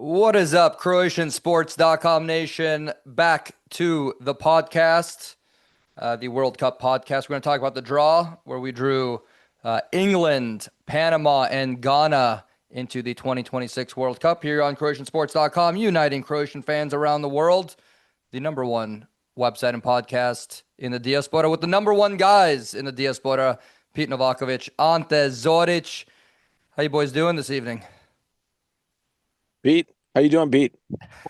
What is up, CroatianSports.com nation? Back to the podcast, the World Cup podcast. We're going to talk about the draw where we drew England, Panama, and Ghana into the 2026 World Cup here on CroatianSports.com, uniting Croatian fans around the world. The number one website and podcast in the diaspora with the number one guys in the diaspora, Pete Novaković, Ante, Zorić. How you boys doing this evening? Pete, how you doing, Pete?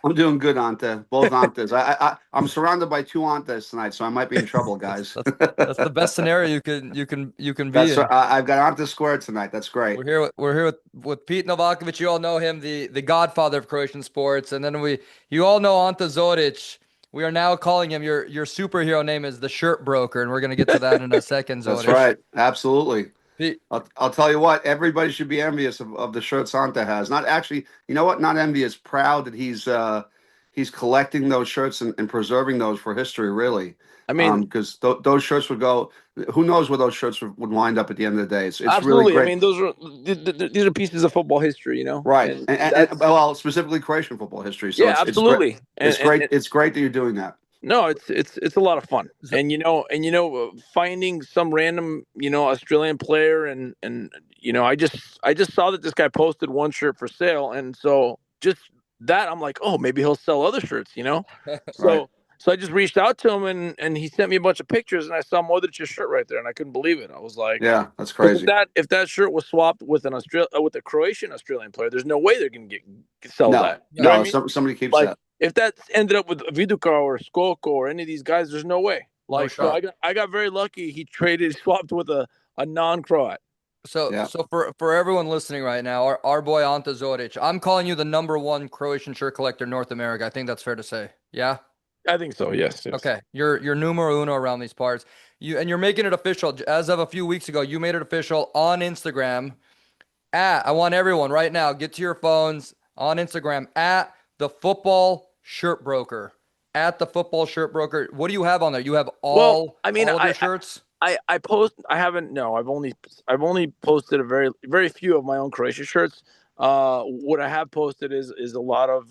I'm doing good, Ante. Both Antes. I'm surrounded by two Antes tonight, so I might be in trouble, guys. That's the best scenario you can be That's in. I've got Ante squared tonight. That's great. We're here with Pete Novaković. You all know him, the godfather of Croatian sports, and then you all know Ante Zorić. We are now calling him your superhero name is the shirt broker, and we're gonna get to that in a second. Zorić. That's right. Absolutely. Pete, I'll tell you what. Everybody should be envious of the shirts Ante has. Not actually. You know what? Not envious. Proud that he's collecting those shirts and preserving those for history. Really. I mean, because those shirts would go. Who knows where those shirts would wind up at the end of the day? It's absolutely. Really great. I mean, these are pieces of football history, you know. Right, and well, specifically Croatian football history. So yeah, absolutely. It's great. It's great that you're doing that. No, it's a lot of fun, and finding some random Australian player, and I just saw that this guy posted one shirt for sale, and so just that I'm like, oh, maybe he'll sell other shirts, So. Right. So I just reached out to him, and he sent me a bunch of pictures, and I saw Modric's shirt right there, and I couldn't believe it. I was like, "Yeah, that's crazy." If that shirt was swapped with with a Croatian Australian player, there's no way they're going to sell that. You know what I mean? Somebody keeps that. If that ended up with Viduka or Skoko or any of these guys, there's no way. Like, so I got very lucky. He swapped with a non-Croat. So for everyone listening right now, our boy Ante Zorić, I'm calling you the number one Croatian shirt collector in North America. I think that's fair to say. Yeah. I think so. Yes. Okay. You're numero uno around these parts. You're making it official. As of a few weeks ago, you made it official on Instagram. I want everyone right now, get to your phones on Instagram at the football shirt broker. At the football shirt broker. What do you have on there? You have all of your shirts? I haven't. No, I've only posted a very few of my own Croatia shirts. What I have posted is a lot of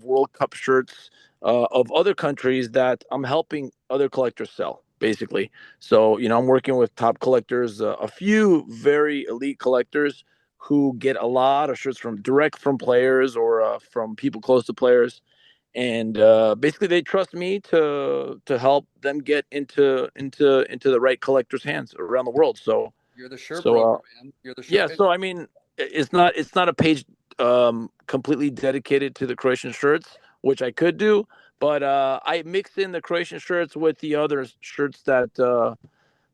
World Cup shirts of other countries that I'm helping other collectors sell, basically. So I'm working with top collectors, a few very elite collectors who get a lot of shirts direct from players or from people close to players, and basically they trust me to help them get into the right collectors' hands around the world. So you're the shirt broker, man. You're the shirt. Yeah. So I mean, it's not a page completely dedicated to the Croatian shirts, which I could do, but I mix in the Croatian shirts with the other shirts that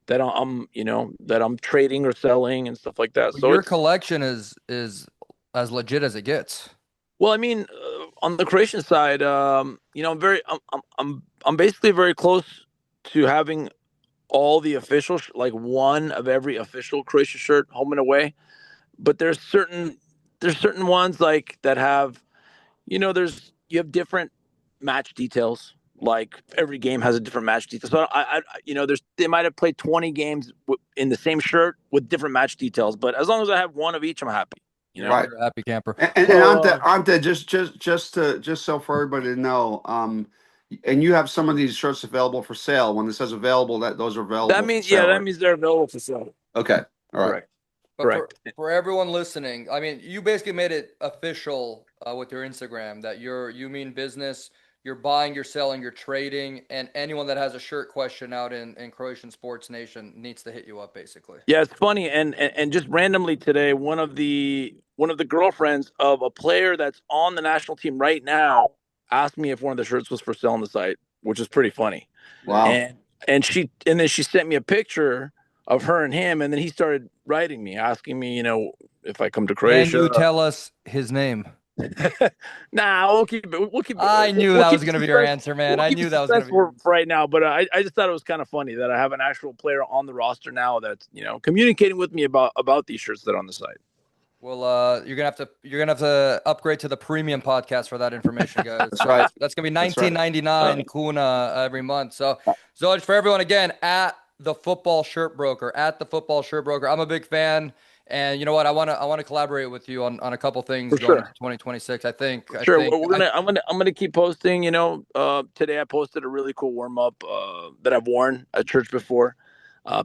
I'm trading or selling and stuff like that. So your collection is as legit as it gets. Well, I mean, on the Croatian side, I'm basically very close to having all the official, like one of every official Croatian shirt, home and away. But there's certain ones like that have, you have different match details. Like every game has a different match detail. So they might have played 20 games in the same shirt with different match details. But as long as I have one of each, I'm happy. Right. You're a happy camper. And Ante, just so for everybody to know, and you have some of these shirts available for sale. When it says available, those are available. That means that means they're available for sale. Okay. All right. Correct. For everyone listening, I mean, you basically made it official with your Instagram that you mean business. You're buying, you're selling, you're trading, and anyone that has a shirt question out in Croatian Sports Nation needs to hit you up, basically. Yeah, it's funny, and just randomly today, one of the girlfriends of a player that's on the national team right now asked me if one of the shirts was for sale on the site, which is pretty funny. Wow. And then she sent me a picture of her and him, and then he started writing me, asking me, if I come to Croatia. Can you tell us his name? Nah, we'll keep it. I knew that was going to be your answer, man. I knew that was going to be for right now, but I just thought it was kind of funny that I have an actual player on the roster now that's communicating with me about these shirts that are on the site. Well, you're gonna have to upgrade to the premium podcast for that information, guys. That's right. That's gonna be $19.99 kuna every month. So for everyone again at the football shirt broker. I'm a big fan. And you know what? I want to collaborate with you on a couple things For going into sure. 2026. Sure. Well, I'm gonna keep posting. Today I posted a really cool warm up that I've worn at church before.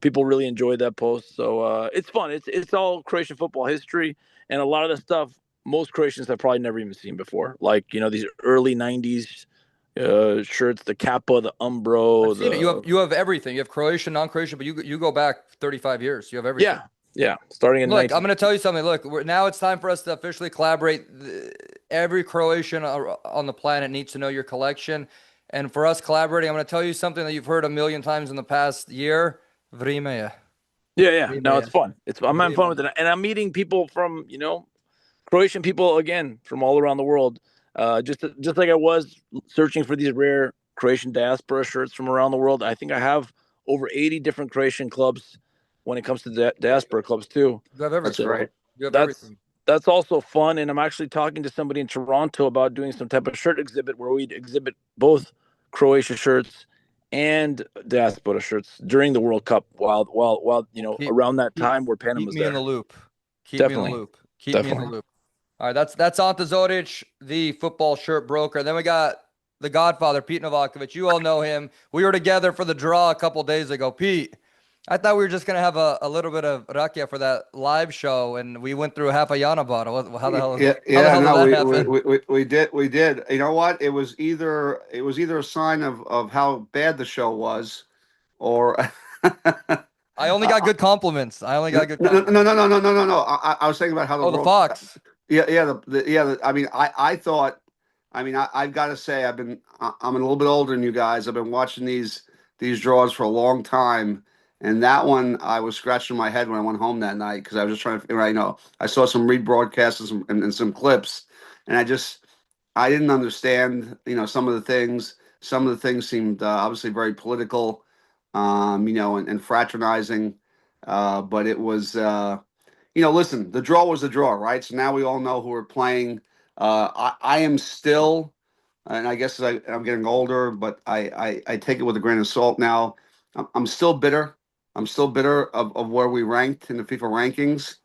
People really enjoyed that post, so it's fun. It's all Croatian football history, and a lot of the stuff most Croatians have probably never even seen before. Like these early '90s shirts, the Kappa, the I've Umbro, seen it. You have everything. You have Croatian, non-Croatian, but you go back 35 years. You have everything. yeah, starting in Look, 19. I'm going to tell you something. Look, now it's time for us to officially collaborate. Every Croatian on the planet needs to know your collection. And for us collaborating, I'm going to tell you something that you've heard a million times in the past year. Vrime je. Yeah. Vrime No, je. it's fun. I'm having fun Vrime with je. it, and I'm meeting people from Croatian people again from all around the world. Just like I was searching for these rare Croatian diaspora shirts from around the world. I think I have over 80 different Croatian clubs when it comes to diaspora clubs too. You have That's everything. great. So You have that's everything. that's also fun. And I'm actually talking to somebody in Toronto about doing some type of shirt exhibit where we'd exhibit both Croatia shirts and diaspora shirts during the World Cup while Keep, around that keep, time where keep Panama's me in the there. loop. Keep me in the Definitely. loop. Keep me in the Definitely. loop. All right, that's Ante Zorić, the football shirt broker. Then we got the Godfather, Pete Novaković. You all know him. We were together for the draw a couple days ago. Pete, I thought we were just gonna have a little bit of rakia for that live show, and we went through half a Yana bottle. Yeah, How the yeah, hell did no, that we, happen? we we we did we did. You know what? It was either a sign of how bad the show was, or I only got good compliments. I only no, got good no, no, compliments. no, no, no, no, no, no. I was thinking about how the Oh, the world. Fox. Yeah. I mean, I thought. I mean, I've got to say, I'm a little bit older than you guys. I've been watching these draws for a long time, and that one I was scratching my head when I went home that night because I was just trying to. I know I saw some rebroadcasts and some clips, and I didn't understand. Some of the things. Some of the things seemed obviously very political, and fraternizing. But it was. Listen, the draw was the draw, right? So now we all know who we're playing. I am still, and I guess I'm getting older, but I take it with a grain of salt now. I'm still bitter. I'm still bitter of where we ranked in the FIFA rankings.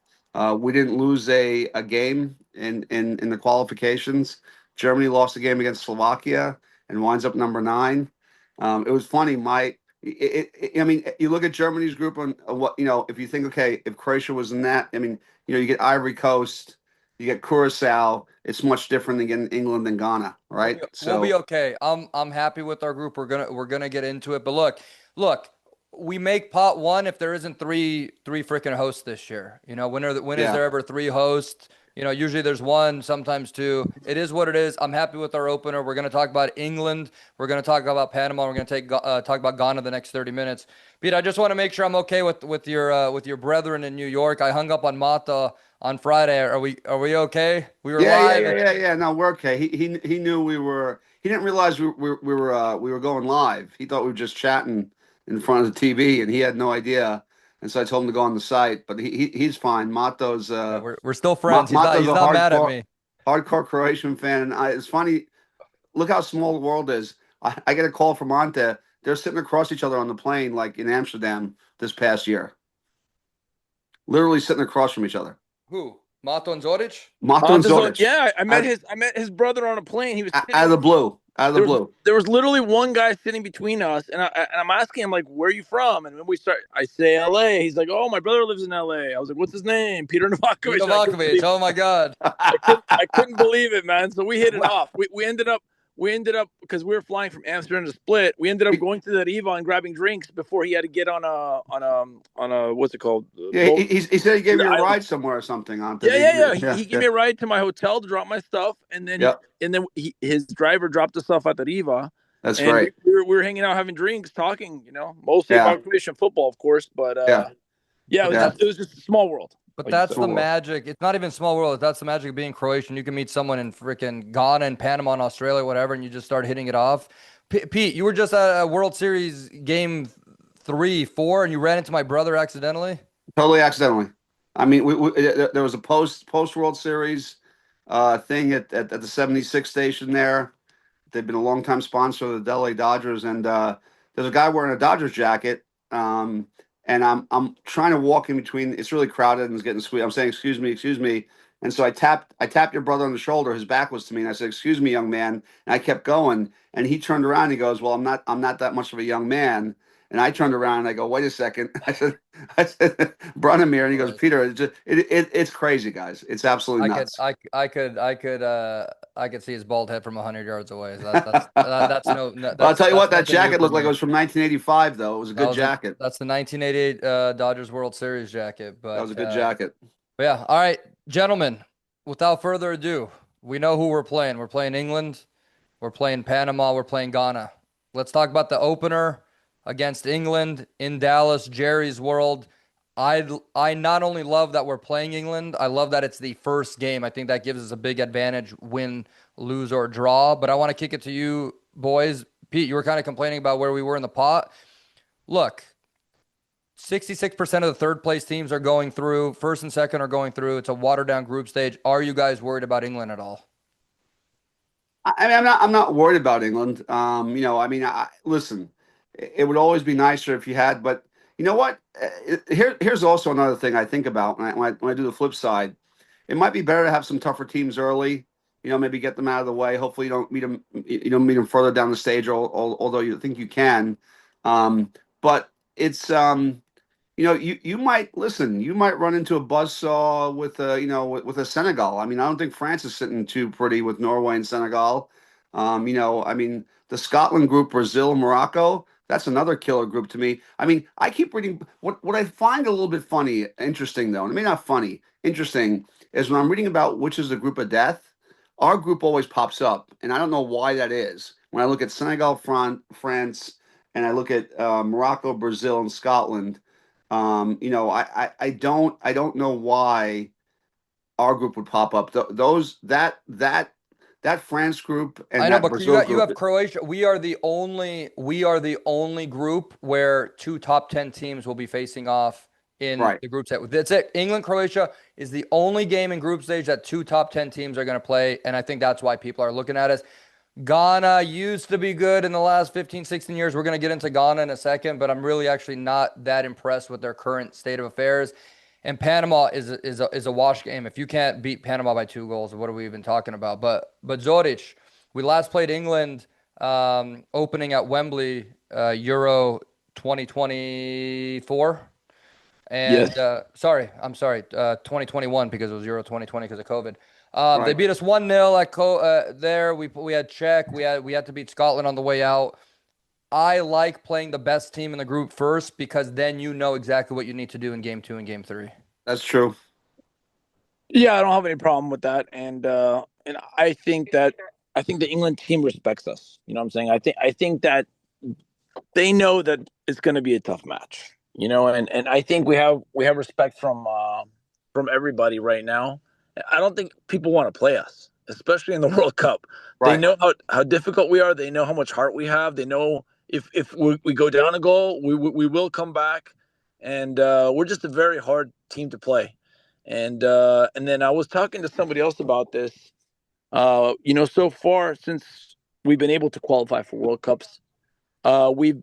We didn't lose a game in the qualifications. Germany lost a game against Slovakia and winds up number 9. It was funny. I mean, you look at Germany's group and what if you think, okay, if Croatia was in that, I mean, you get Ivory Coast, you get Curacao. It's much different than getting England and Ghana, right? We'll be So okay. I'm happy with our group. We're gonna get into it. But look, we make pot one if there isn't three freaking hosts this year. When is yeah, there ever three hosts? Usually there's one, sometimes two. It is what it is. I'm happy with our opener. We're gonna talk about England. We're gonna talk about Panama. We're gonna talk about Ghana the next 30 minutes. Pete, I just want to make sure I'm okay with your brethren in New York. I hung up on Mata on Friday. Are we okay? We were live. yeah. No, we're okay. He knew we were. He didn't realize we were going live. He thought we were just chatting in front of the TV, and he had no idea. And so I told him to go on the site, but he's fine. Yeah, we're still friends. He's not Mato's he's a not mad at hardcore me. hardcore Croatian fan, and it's funny. Look how small the world is. I get a call from Ante. They're sitting across each other on the plane, like in Amsterdam this past year. Literally sitting across from each other. Who? Mato and Zoric? Mato and So Zoric. yeah, I met Out, his brother on a plane. He was out of sitting. the blue. Out of the There was blue. there was literally one guy sitting between us, and I'm asking him like, "Where are you from?" And when I say L.A. He's like, "Oh, my brother lives in L.A." I was like, "What's his name?" Peter Pete Novaković. And I couldn't Novaković. believe Oh my God. I couldn't believe it, man. So we hit it Well, off. We ended up because we were flying from Amsterdam to Split. We ended up going to that Eva and grabbing drinks before he had to get on a what's it called, yeah, boat he said he to gave the you a island. ride somewhere or something, Ante. Yeah. He, Yeah, he gave yeah, me a ride to my hotel to drop my stuff, and then yeah. his driver dropped us off at the Riva, That's and we, great. we, were, we were hanging out having drinks, talking, mostly Yeah, about Croatian football, of course. But yeah, yeah, But yeah. it was just a small world, but like you that's said. the Small world. magic. It's not even small world. That's the magic of being Croatian. You can meet someone in freaking Ghana and Panama and Australia, whatever, and you just start hitting it off. Pete, you were just at a World Series game 3, 4, and you ran into my brother accidentally. Totally accidentally. I mean, there was a post World Series thing at the 76 station there. They've been a longtime sponsor of the LA Dodgers, and there's a guy wearing a Dodgers jacket. and I'm trying to walk in between. It's really crowded and it's getting squeezed. I'm saying, excuse me. And so I tapped your brother on the shoulder. His back was to me, and I said, "Excuse me, young man." And I kept going, and he turned around. And he goes, "Well, I'm not that much of a young man." And I turned around and I go, "Wait a second." I said, Branimir, and he goes, Right. "Peter, it's crazy, guys. It's absolutely I could, nuts." I could see his bald head from 100 yards away. So that's Well, I'll tell you what, that nothing new jacket for looked like it me. was from 1985, though. It was a That good was a jacket. That's the 1988 Dodgers World Series jacket. That was a good jacket. But yeah, all right, gentlemen. Without further ado, we know who we're playing. We're playing England. We're playing Panama. We're playing Ghana. Let's talk about the opener against England in Dallas, Jerry's World. I not only love that we're playing England, I love that it's the first game. I think that gives us a big advantage, win, lose, or draw. But I want to kick it to you, boys. Pete, you were kind of complaining about where we were in the pot. Look, 66% of the third place teams are going through. First and second are going through. It's a watered down group stage. Are you guys worried about England at all? I mean, I'm not worried about England. I mean, listen, it would always be nicer if you had, but you know what? Here's also another thing I think about when I do the flip side. It might be better to have some tougher teams early. Maybe get them out of the way. Hopefully, you don't meet them further down the stage, although you think you can. But it's you might listen. You might run into a buzzsaw with with a Senegal. I mean, I don't think France is sitting too pretty with Norway and Senegal. I mean, the Scotland group, Brazil, Morocco. That's another killer group to me. I mean, I keep reading what I find a little bit funny, interesting though, and maybe not funny, interesting is when I'm reading about which is the group of death. Our group always pops up, and I don't know why that is. When I look at Senegal, France, and I look at Morocco, Brazil, and Scotland. I don't know why our group would pop up. That France group I and know, that but Brazil you group. have Croatia. We are the only group where two top 10 teams will be facing off in Right. the group set. That's it. England, Croatia is the only game in group stage that two top 10 teams are going to play, and I think that's why people are looking at us. Ghana used to be good in the last 15, 16 years. We're going to get into Ghana in a second, but I'm really actually not that impressed with their current state of affairs. And Panama is a wash game. If you can't beat Panama by 2 goals, what are we even talking about? But Zorić, we last played England opening at Wembley Euro 2024. And Yes. I'm sorry, 2021 because it was Euro 2020 because of COVID. They Right. beat us 1-0 at there. We had Czech. We had to beat Scotland on the way out. I like playing the best team in the group first because then you know exactly what you need to do in game 2 and game 3. That's true. Yeah, I don't have any problem with that, and I think the England team respects us. You know what I'm saying? I think that they know that it's going to be a tough match. And I think we have respect from everybody right now. I don't think people want to play us, especially in the World Cup. They Right. know how difficult we are. They know how much heart we have. They know if we go down a goal, we will come back, and we're just a very hard team to play. And then I was talking to somebody else about this. So far since we've been able to qualify for World Cups, we've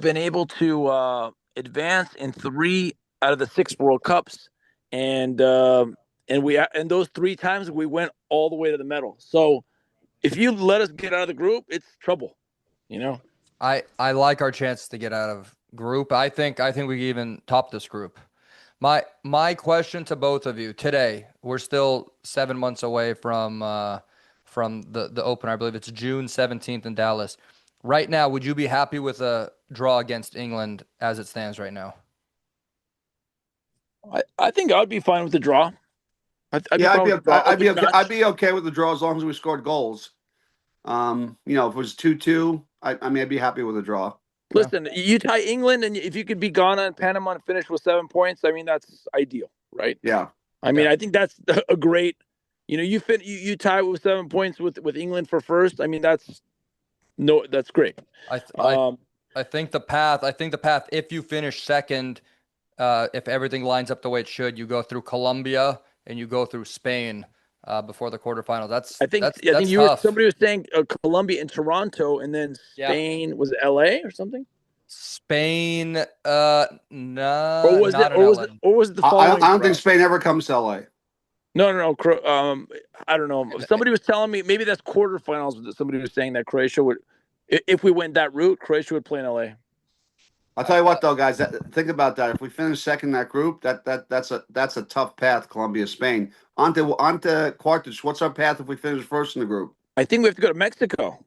been able to advance in 3 out of the 6 World Cups, and and those 3 times we went all the way to the medal. So if you let us get out of the group, it's trouble. You know. I like our chances to get out of group. I think we can even top this group. My question to both of you today, we're still 7 months away from the opener. I believe it's June 17th in Dallas. Right now, would you be happy with a draw against England as it stands right now? I think I'd be fine with the draw. I'd be Yeah, I'd fine be with the draw. I'd be Open okay. I'd match. be okay with the draw as long as we scored goals. If it was 2-2, I mean, I'd be happy with a draw. Okay. Listen, you tie England, and if you could beat Ghana and Panama and finish with 7 points, I mean that's ideal, right? Yeah. I mean, Yeah. I think that's a great. You tie with 7 points with England for first. I mean, that's great. I th- I Um, I think the path. If you finish second, if everything lines up the way it should, you go through Colombia and you go through Spain before the quarterfinals. That's I think that's I think that's tough. somebody was saying Colombia and Toronto, and then Yeah. Spain was LA or something. Spain, Or was it? not in LA. Or was it the I following? don't think round? Spain ever comes to LA. No. I don't know. Somebody was telling me maybe that's quarterfinals. Somebody was saying that Croatia would, if we went that route, Croatia would play in LA. I'll tell you what though, guys. Think about that. If we finish second in that group, that's a tough path. Colombia, Spain. Ante Quartic. What's our path if we finish first in the group? I think we have to go to Mexico.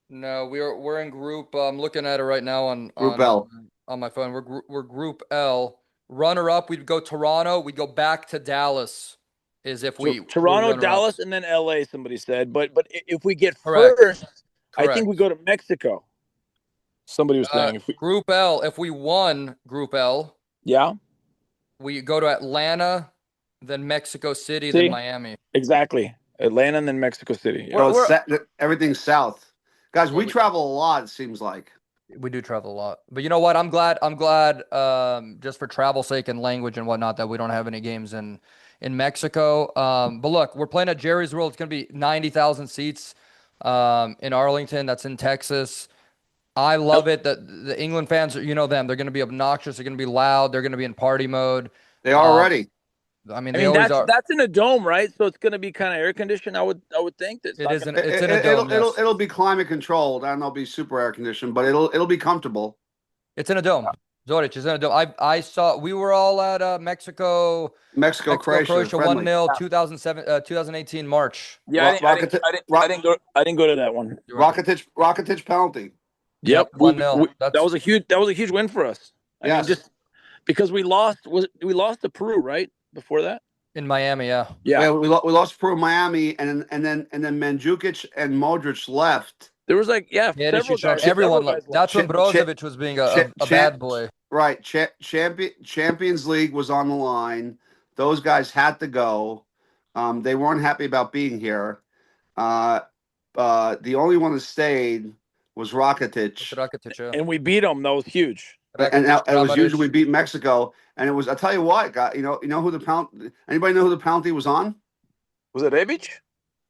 No, we're in group. I'm looking at it right now Group L. on my phone. We're group L. Runner up, we'd go Toronto. We'd go back to Dallas. Is if we Toronto, runner up. Dallas, and then LA. Somebody said, but if we get Correct. first, I Correct. think we go to Mexico. Somebody was saying Group L. If we won Group L, yeah, we go to Atlanta, then Mexico City, then Miami. Exactly, Atlanta and then Mexico City. Yeah. So everything's south, guys. We travel a lot. It seems like we do travel a lot, but you know what? I'm glad. Just for travel sake and language and whatnot, that we don't have any games in Mexico. But look, we're playing at Jerry's World. It's going to be 90,000 seats in Arlington. That's in Texas. I love it that the England fans, you know them, they're going to be obnoxious. They're going to be loud. They're going to be in party mode. they are already. I mean, they always are. That's in a dome, right? So it's going to be kind of air conditioned. I would think that It's in a dome. It'll be climate controlled. I don't know, it'll be super air conditioned, but it'll be comfortable. It's in a dome. Zorić is in a dome. I saw. We were all at Mexico, Croatia 1-0, 2018 March. Yeah, I didn't go to that one. Rakitic penalty. Yep, 1-0. That was a huge win for us. I mean, just because we lost to Peru, right? Before that in Miami, yeah. We lost Peru, Miami, and then Mandzukic and Modric left. There was several guys. Everyone left. That's when Brozovic was being a bad boy. Right, Champions League was on the line. Those guys had to go. They weren't happy about being here. The only one that stayed was Rakitic. Yeah. And we beat them. That was huge. And it was huge. We beat Mexico, and it was. I tell you what, guy. You know who the penalty? Anybody know who the penalty was on? Was it Rebic?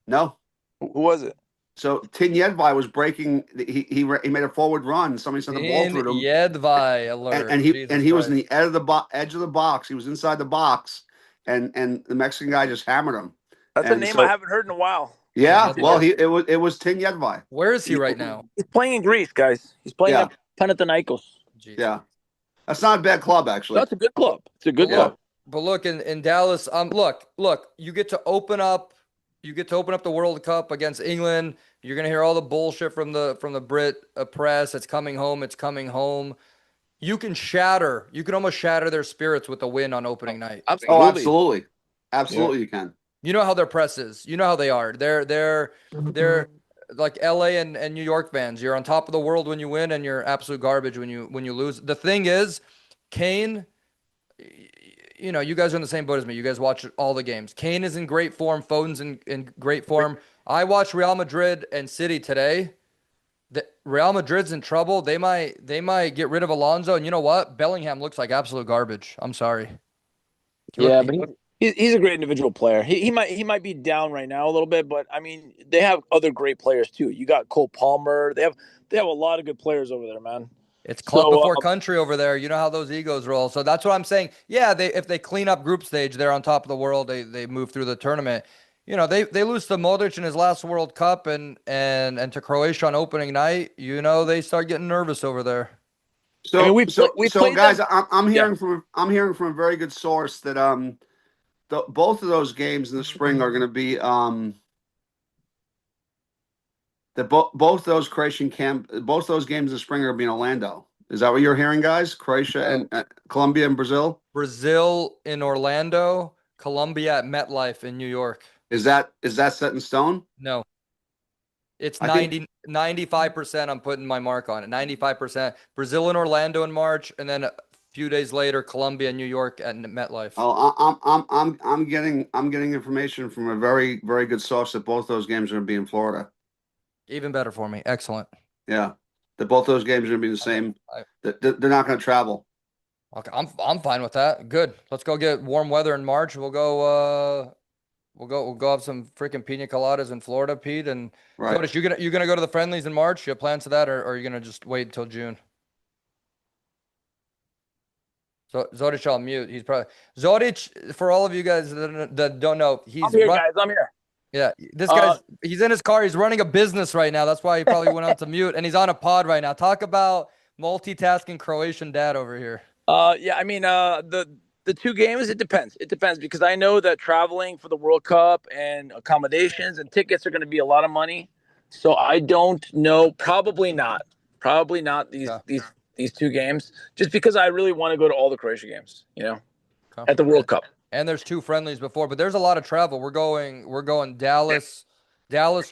No. Who was it? So Tinjedvaj was breaking. He made a forward run. Somebody sent the ball through him. Tinjedvaj alert. And he was in the edge of the box. He was inside the box, and the Mexican guy just hammered him. That's a name I haven't heard in a while. Yeah, well, it was Tinjedvaj. Where is he right now? He's playing in Greece, guys. He's playing at Panathinaikos. Jeez. Yeah, that's not a bad club, actually. That's a good club. It's a good club. But look, in Dallas, look, you get to open up the World Cup against England. You're gonna hear all the bullshit from the Brit press. It's coming home. It's coming home. You can almost shatter their spirits with a win on opening night. Absolutely, you can. You know how their press is. You know how they are. They're like LA and New York fans. You're on top of the world when you win, and you're absolute garbage when you lose. The thing is, Kane, you know, you guys are in the same boat as me. You guys watch all the games. Kane is in great form. Foden's in great form. I watched Real Madrid and City today. Real Madrid's in trouble. They might get rid of Alonso, and you know what? Bellingham looks like absolute garbage. I'm sorry. Yeah, but he's a great individual player. He might be down right now a little bit, but I mean, they have other great players too. You got Cole Palmer. They have a lot of good players over there, man. It's club before country over there. You know how those egos roll. So that's what I'm saying. Yeah, if they clean up group stage, they're on top of the world. They move through the tournament. You know, they lose to Modric in his last World Cup and to Croatia on opening night. You know, they start getting nervous over there. So, I mean, guys, I'm hearing from a very good source that both of those games in the spring are going to be both those games in the spring are going to be in Orlando. Is that what you're hearing, guys? Croatia and Colombia and Brazil. Brazil in Orlando, Colombia at MetLife in New York. Is that set in stone? No. It's 95%. I'm putting my mark on it. 95%. Brazil and Orlando in March, and then a few days later, Colombia and New York at MetLife. Oh, I'm getting information from a very, very good source that both those games are going to be in Florida. Even better for me. Excellent. Yeah, that both those games are going to be the same. They're not going to travel. Okay, I'm fine with that. Good. Let's go get warm weather in March. We'll go have some freaking pina coladas in Florida, Pete. And right. Notice, you gonna go to the friendlies in March? You have plans for that, or are you gonna just wait until June? So Zorić on mute. He's probably Zorić. For all of you guys that don't know, I'm here, guys. I'm here. Yeah, this guy's he's in his car. He's running a business right now. That's why he probably went on to mute, and he's on a pod right now. Talk about multitasking Croatian dad over here. Yeah, I mean, the two games, it depends. It depends because I know that traveling for the World Cup and accommodations and tickets are going to be a lot of money. So I don't know. Probably not. Probably not these two games. Just because I really want to go to all the Croatia games. At the World Cup. And there's 2 friendlies before, but there's a lot of travel. We're going Dallas,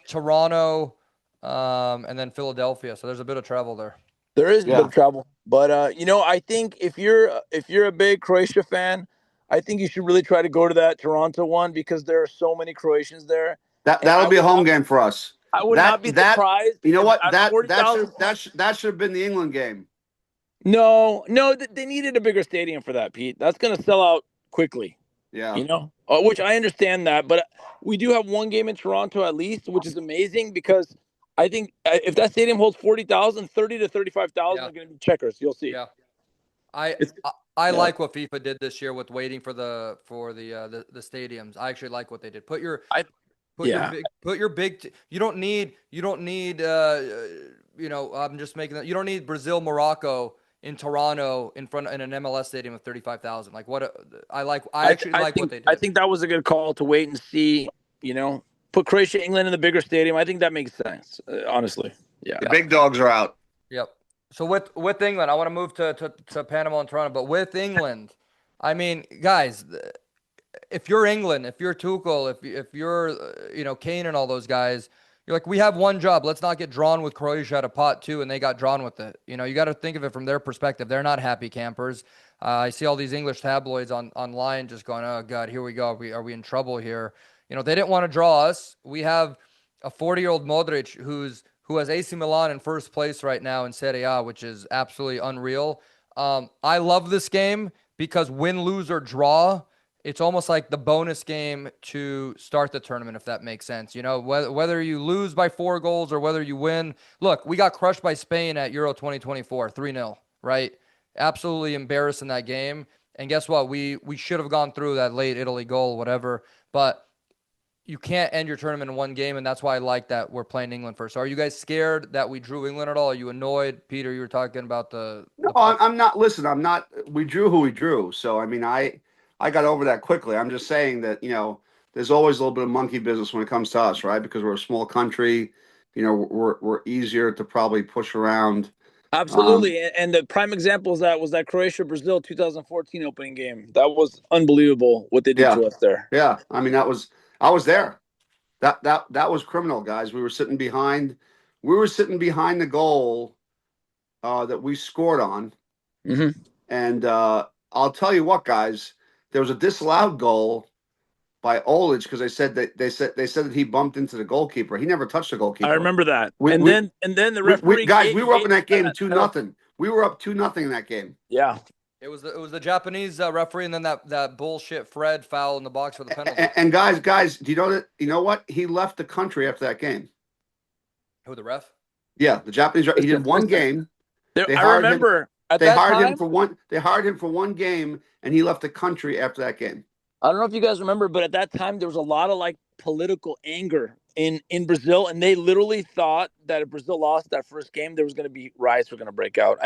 Toronto, and then Philadelphia. So there's a bit of travel there. There is a bit of travel, but I think if you're a big Croatia fan, I think you should really try to go to that Toronto one because there are so many Croatians there. That'll be a home game for us. I would not be surprised. You know what? That 40,000 should have been the England game. No, they needed a bigger stadium for that, Pete. That's going to sell out quickly. Yeah. Which I understand that, but we do have one game in Toronto at least, which is amazing because I think if that stadium holds 40,000, 30 to 35,000 are going to be checkers. You'll see. Yeah. I like what FIFA did this year with waiting for the stadiums. I actually like what they did. Put your big. You don't need. I'm just making that. You don't need Brazil, Morocco in Toronto in an MLS stadium of 35,000. Like what? I actually like what they did. I think that was a good call to wait and see. Put Croatia, England in the bigger stadium. I think that makes sense. Honestly, yeah. The big dogs are out. Yep. So with England, I want to move to Panama and Toronto, but with England, I mean, guys, if you're England, if you're Tuchel, if you're Kane and all those guys, you're like, we have one job. Let's not get drawn with Croatia at a pot too, and they got drawn with it. You got to think of it from their perspective. They're not happy campers. I see all these English tabloids online just going, oh God, here we go. Are we in trouble here? They didn't want to draw us. We have a 40-year-old Modric who has AC Milan in first place right now in Serie A, which is absolutely unreal. I love this game because win, lose, or draw, it's almost like the bonus game to start the tournament, if that makes sense. Whether you lose by 4 goals or whether you win. Look, we got crushed by Spain at Euro 2024, 3-0, right? Absolutely embarrassed in that game. And guess what? We should have gone through that late Italy goal, whatever. But you can't end your tournament in one game, and that's why I like that we're playing England first. So are you guys scared that we drew England at all? Are you annoyed? Peter, you were talking about No, I'm not. Listen, I'm not. We drew who we drew. So, I mean, I got over that quickly. I'm just saying that, there's always a little bit of monkey business when it comes to us, right? Because we're a small country. We're easier to probably push around. Absolutely. And the prime example was that Croatia-Brazil 2014 opening game. That was unbelievable what they did to us there. Yeah. I mean, I was there. That was criminal, guys. We were sitting behind the goal that we scored on. Mm-hmm. And I'll tell you what, guys, there was a disallowed goal by Olic because they said that he bumped into the goalkeeper. He never touched the goalkeeper. I remember that. And then the referee we were up in that game 2-0. We were up 2-0 in that game. Yeah. It was the Japanese referee, and then that bullshit Fred foul in the box for the penalty. And guys, do you know that? You know what? He left the country after that game. Who, the ref? Yeah, the Japanese. He did one game. I remember they hired him for one. They hired him for one game, and he left the country after that game. I don't know if you guys remember, but at that time there was a lot of political anger in Brazil, and they literally thought that if Brazil lost that first game, there was going to be riots were going to break out.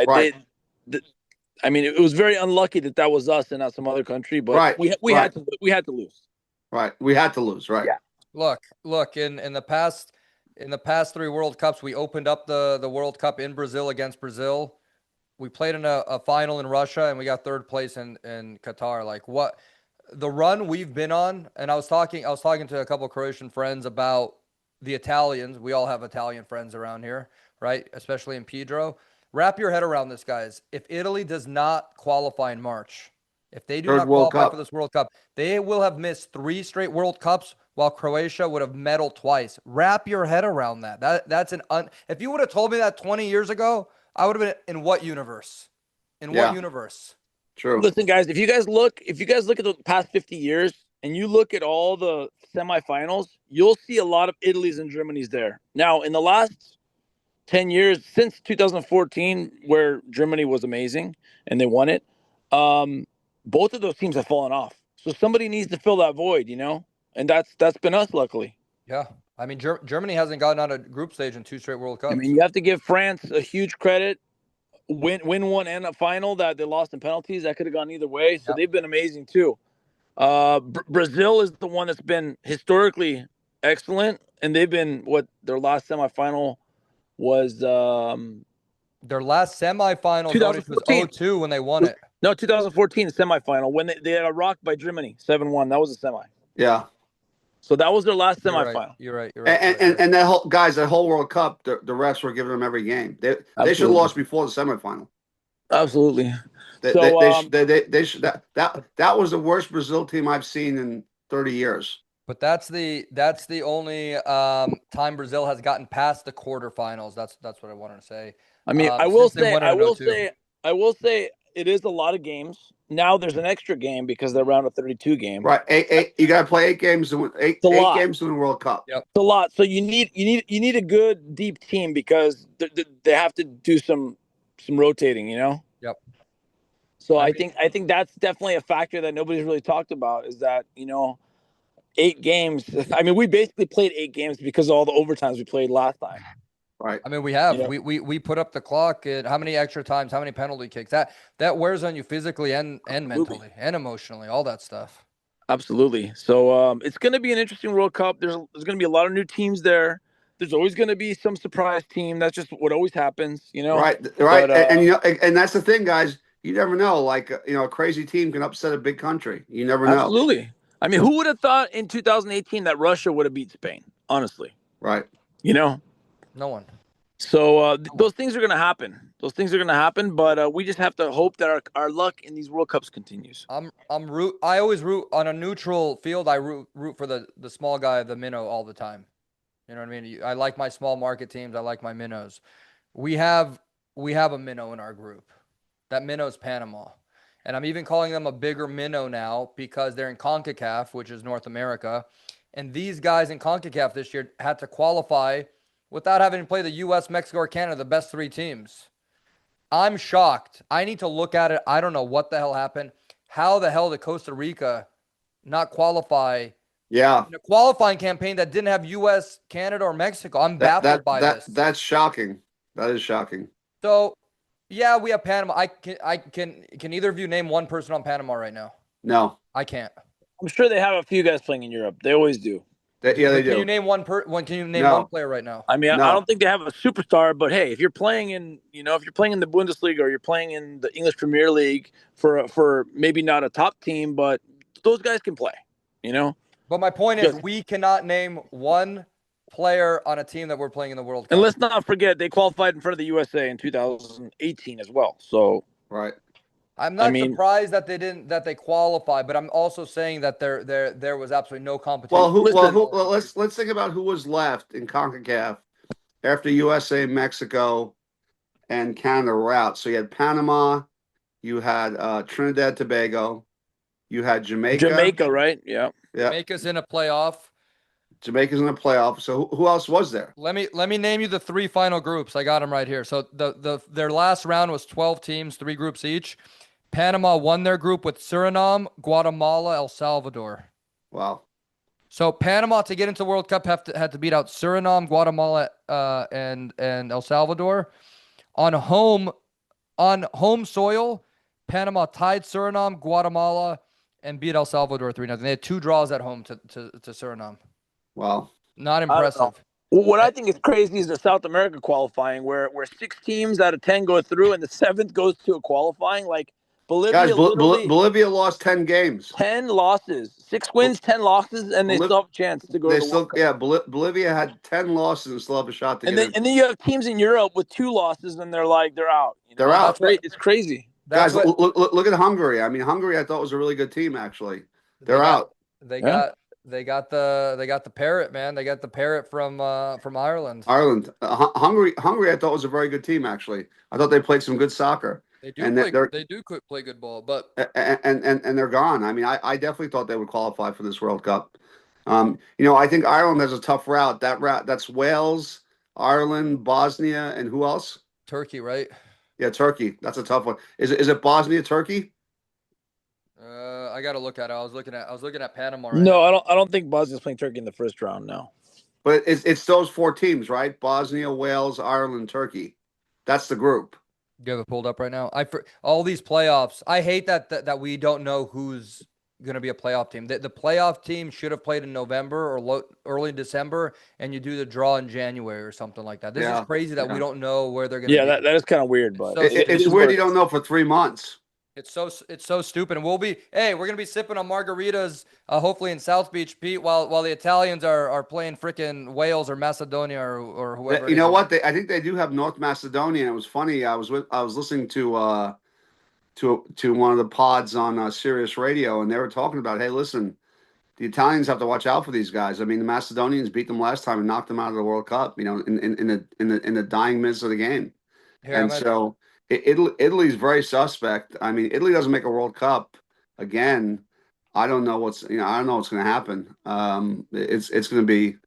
I mean, it was very unlucky that was us and not some other country, but we had to lose. Right, we had to lose. Right. Yeah. Look. In the past 3 World Cups, we opened up the World Cup in Brazil against Brazil. We played in a final in Russia, and we got 3rd place in Qatar. Like what the run we've been on, and I was talking to a couple of Croatian friends about the Italians. We all have Italian friends around here, right? Especially in Pedro. Wrap your head around this, guys. If Italy does not qualify in March, if they do not qualify for this World Cup, they will have missed 3 straight World Cups, while Croatia would have medaled twice. Wrap your head around that. That's if you would have told me that 20 years ago, I would have been in what universe? What universe? True. Listen, guys, if you guys look at the past 50 years and you look at all the semifinals, you'll see a lot of Italy's and Germany's there. Now, in the last 10 years, since 2014, where Germany was amazing and they won it, Both of those teams have fallen off. So somebody needs to fill that void, and that's been us, luckily. Yeah. I mean, Germany hasn't gotten out of group stage in 2 straight World Cups. I mean, you have to give France a huge credit. Win one and a final that they lost in penalties. That could have gone either way. So they've been amazing too. Brazil is the one that's been historically excellent, and they've been their last semifinal was. Their last semifinal was 0-2 when they won it. No, 2014 semifinal when they got rocked by Germany 7-1. That was a semi. Yeah. So that was their last semifinal. You're right. And that whole World Cup, the refs were giving them every game. They should have lost before the semifinal. Absolutely. That was the worst Brazil team I've seen in 30 years. But that's the only time Brazil has gotten past the quarterfinals. That's what I wanted to say. I mean, I will say it is a lot of games. Now there's an extra game because they're around a 32 game. Right. You got to play 8 games to win. Eight games to win the World Cup. Yep. It's a lot. So you need a good deep team because they have to do some rotating. Yep. So I think that's definitely a factor that nobody's really talked about is that 8 games. I mean, we basically played 8 games because of all the overtimes we played last time. Right. I mean, we have we put up the clock at how many extra times, how many penalty kicks. That wears on you physically and mentally and emotionally, all that stuff. Absolutely. So it's going to be an interesting World Cup. There's going to be a lot of new teams there. There's always going to be some surprise team. That's just what always happens, Right. But, and that's the thing, guys. You never know. Like a crazy team can upset a big country. You never know. Absolutely. I mean, who would have thought in 2018 that Russia would have beat Spain? Honestly. Right. No one. So those things are going to happen. But we just have to hope that our luck in these World Cups continues. I always root on a neutral field. I root for the small guy, the minnow, all the time. You know what I mean? I like my small market teams. I like my minnows. We have a minnow in our group. That minnow's Panama. And I'm even calling them a bigger minnow now because they're in CONCACAF, which is North America. And these guys in CONCACAF this year had to qualify without having to play the U.S., Mexico, or Canada, the best 3 teams. I'm shocked. I need to look at it. I don't know what the hell happened. How the hell did Costa Rica not qualify? Yeah. In a qualifying campaign that didn't have U.S., Canada, or Mexico. I'm baffled by this. That's shocking. That is shocking. So, yeah, we have Panama. Can either of you name one person on Panama right now? No. I can't. I'm sure they have a few guys playing in Europe. They always do. They do. Can you name one player right now? I mean, no. I don't think they have a superstar, but hey, if you're playing in, the Bundesliga or you're playing in the English Premier League for maybe not a top team, but those guys can play, But my point is, we cannot name one player on a team that we're playing in the World Cup. And let's not forget they qualified in front of the USA in 2018 as well. So right. I'm not surprised that they qualified, but I'm also saying that there was absolutely no competition. Let's think about who was left in CONCACAF after USA, Mexico, and Canada were out. So you had Panama, you had Trinidad, Tobago, you had Jamaica. Jamaica, right? Yeah. Jamaica's in a playoff. So who else was there? Let me name you the 3 final groups. I got them right here. So their last round was 12 teams, 3 groups each. Panama won their group with Suriname, Guatemala, El Salvador. Wow. So Panama, to get into the World Cup, had to beat out Suriname, Guatemala, and El Salvador. On home soil, Panama tied Suriname, Guatemala, and beat El Salvador 3-0. They had 2 draws at home to Suriname. Wow. Not impressive. What I think is crazy is the South America qualifying where 6 teams out of 10 go through and the 7th goes to a qualifying. Like Bolivia, Bolivia lost 10 games. 10 losses. 6 wins, 10 losses, and they still have a chance to go to the World Cup. Yeah, Bolivia had 10 losses and still have a shot to get in. And then you have teams in Europe with 2 losses and they're out. They're out. It's crazy. Guys, look at Hungary. I mean, Hungary I thought was a really good team actually. They're out. They got the parrot, man. They got the parrot from Ireland. Hungary I thought was a very good team actually. I thought they played some good soccer. They do play good ball, but and they're gone. I mean, I definitely thought they would qualify for this World Cup. I think Ireland has a tough route. That's Wales, Ireland, Bosnia, and who else? Turkey, right? Yeah, Turkey. That's a tough one. Is it Bosnia, Turkey? I got to look at it. I was looking at Panama right No, now. I don't think Bosnia's playing Turkey in the first round. No. But it's those four teams, right? Bosnia, Wales, Ireland, Turkey. That's the group. Do you have it pulled up right now? All these playoffs. I hate that we don't know who's going to be a playoff team. The playoff team should have played in November or early December, and you do the draw in January or something like that. This is Yeah, crazy that we yeah. don't know where they're going to Yeah, be. that is kind of weird, It's but so It's stupid. weird you don't know for 3 months. It's so stupid. And we're gonna be sipping on margaritas, hopefully in South Beach, Pete, while the Italians are playing freaking Wales or Macedonia or whoever. You know what? I think they do have North Macedonia. It was funny. I was listening to one of the pods on Sirius Radio, and they were talking about, hey, listen, the Italians have to watch out for these guys. I mean, the Macedonians beat them last time and knocked them out of the World Cup. You know, in the dying minutes of the game. Here, And so Italy's very suspect. I mean, Italy doesn't make a World Cup again. I don't know what's going to happen. It's going to be.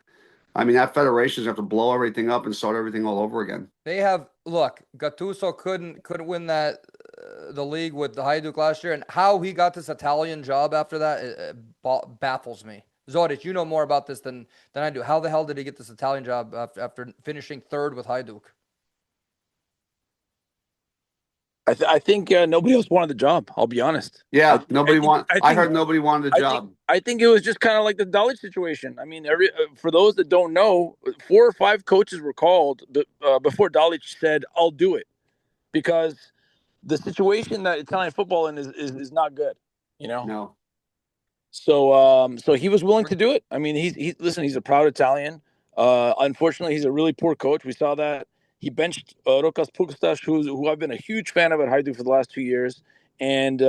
I mean, that federation's have to blow everything up and start everything all over again. They have Gattuso couldn't win that the league with the Hajduk last year, and how he got this Italian job after that baffles me. Zorić, you know more about this than I do. How the hell did he get this Italian job after finishing third with Hajduk? I think nobody else wanted the job. I'll be honest. Yeah, I heard nobody wanted the I job. I think it was just kind of like the Dalic situation. I mean, for those that don't know, 4 or 5 coaches were called before Dalic said, "I'll do it," because the situation that Italian football is not good. You know. No. So he was willing to do it. I mean, he's a proud Italian. Unfortunately, he's a really poor coach. We saw that. He benched Rokas Pukstas, who I've been a huge fan of at Hajduk for the last 2 years, and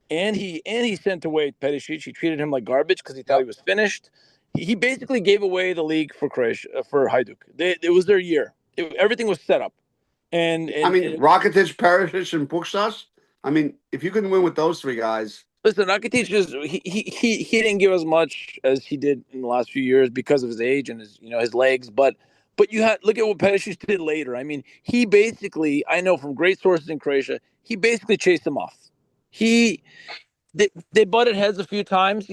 he sent away Perisic. He treated him like garbage because he thought he was finished. He basically gave away the league for Croatia, for Hajduk. It was their year. Everything was set up. And I mean, Rakitic, Perisic, and Pukstas. I mean, if you couldn't win with those 3 guys. Listen, Rakitic he didn't give as much as he did in the last few years because of his age and his legs. But you look at what Perisic did later. I mean, he basically, I know from great sources in Croatia, he basically chased him off. They butted heads a few times,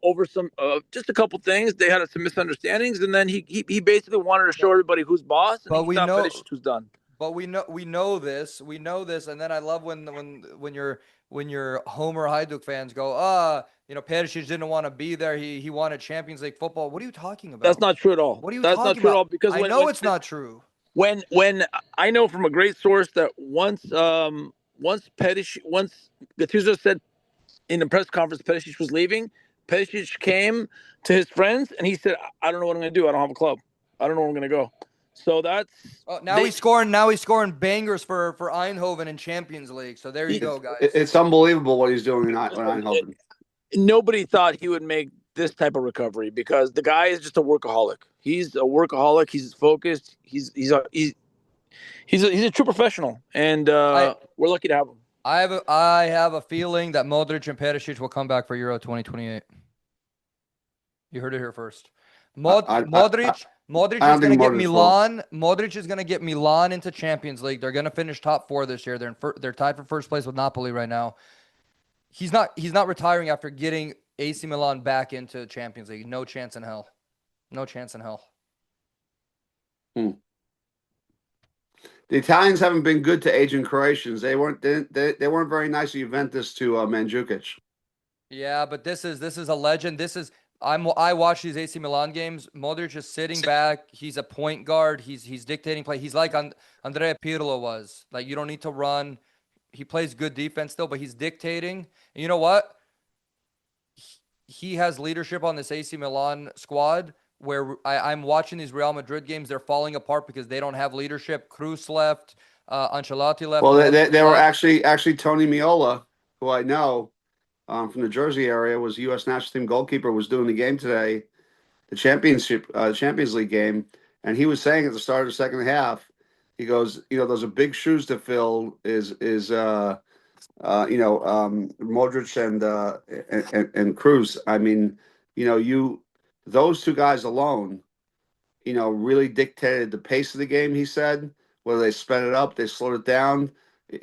over some just a couple things. They had some misunderstandings, and then he basically wanted to show everybody who's boss, and he thought Perisic was done. But we know this, and then I love when your Homer Hajduk fans go, Perisic didn't want to be there. He wanted Champions League football. What are you talking about? That's not true at all. What are you That's talking not true about? at all because I know it's not true. When I know from a great source that once Gattuso said in the press conference Perisic was leaving, Perisic came to his friends and he said, "I don't know what I'm going to do. I don't have a club. I don't know where I'm going to go." So that's he's scoring bangers for Eindhoven in Champions League. So there you go, guys. It's unbelievable what he's doing in Eindhoven. Nobody thought he would make this type of recovery because the guy is just a workaholic. He's a workaholic. He's focused. He's a true professional, and we're lucky to have him. I have a feeling that Modric and Perisic will come back for Euro 2028. You heard it here first. Modric is going to get Milan. Modric is going to get Milan into Champions League. They're going to finish top 4 this year. They're tied for first place with Napoli right now. He's not retiring after getting AC Milan back into Champions League. No chance in hell. No chance in hell. The Italians haven't been good to aging Croatians. They weren't very nice to Juventus to Mandzukic. Yeah, but this is a legend. I watch these AC Milan games. Modric is sitting back. He's a point guard. He's dictating play. He's like Andrea Pirlo was. Like, you don't need to run. He plays good defense still, but he's dictating. And you know what? He has leadership on this AC Milan squad where I'm watching these Real Madrid games. They're falling apart because they don't have leadership. Cruz left. Ancelotti left. Well, they were actually Tony Meola, who I know from the Jersey area, was U.S. national team goalkeeper, was doing the game today, the Champions League game, and he was saying at the start of the second half, he goes, those are big shoes to fill. Modric and Cruz. I mean, those 2 guys alone, really dictated the pace of the game. He said whether they sped it up, they slowed it down.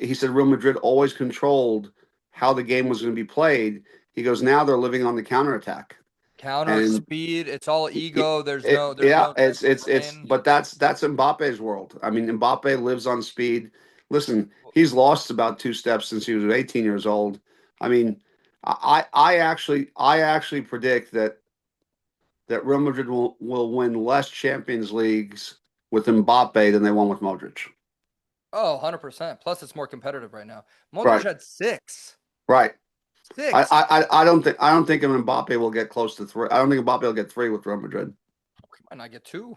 He said Real Madrid always controlled how the game was going to be played. He goes, now they're living on the counterattack. Counter And speed, it's all ego. There's it, no yeah, it's lane. but that's Mbappe's world. I mean, Mbappe lives on speed. Listen, he's lost about 2 steps since he was 18 years old. I mean, I actually predict that Real Madrid will win less Champions Leagues with Mbappe than they won with Modric. Oh, 100%. Plus, it's more competitive right now. Modric Right. had 6. Right. 6. I don't think Mbappe will get close to 3. I don't think Mbappe will get 3 with Real Madrid. He might not get 2.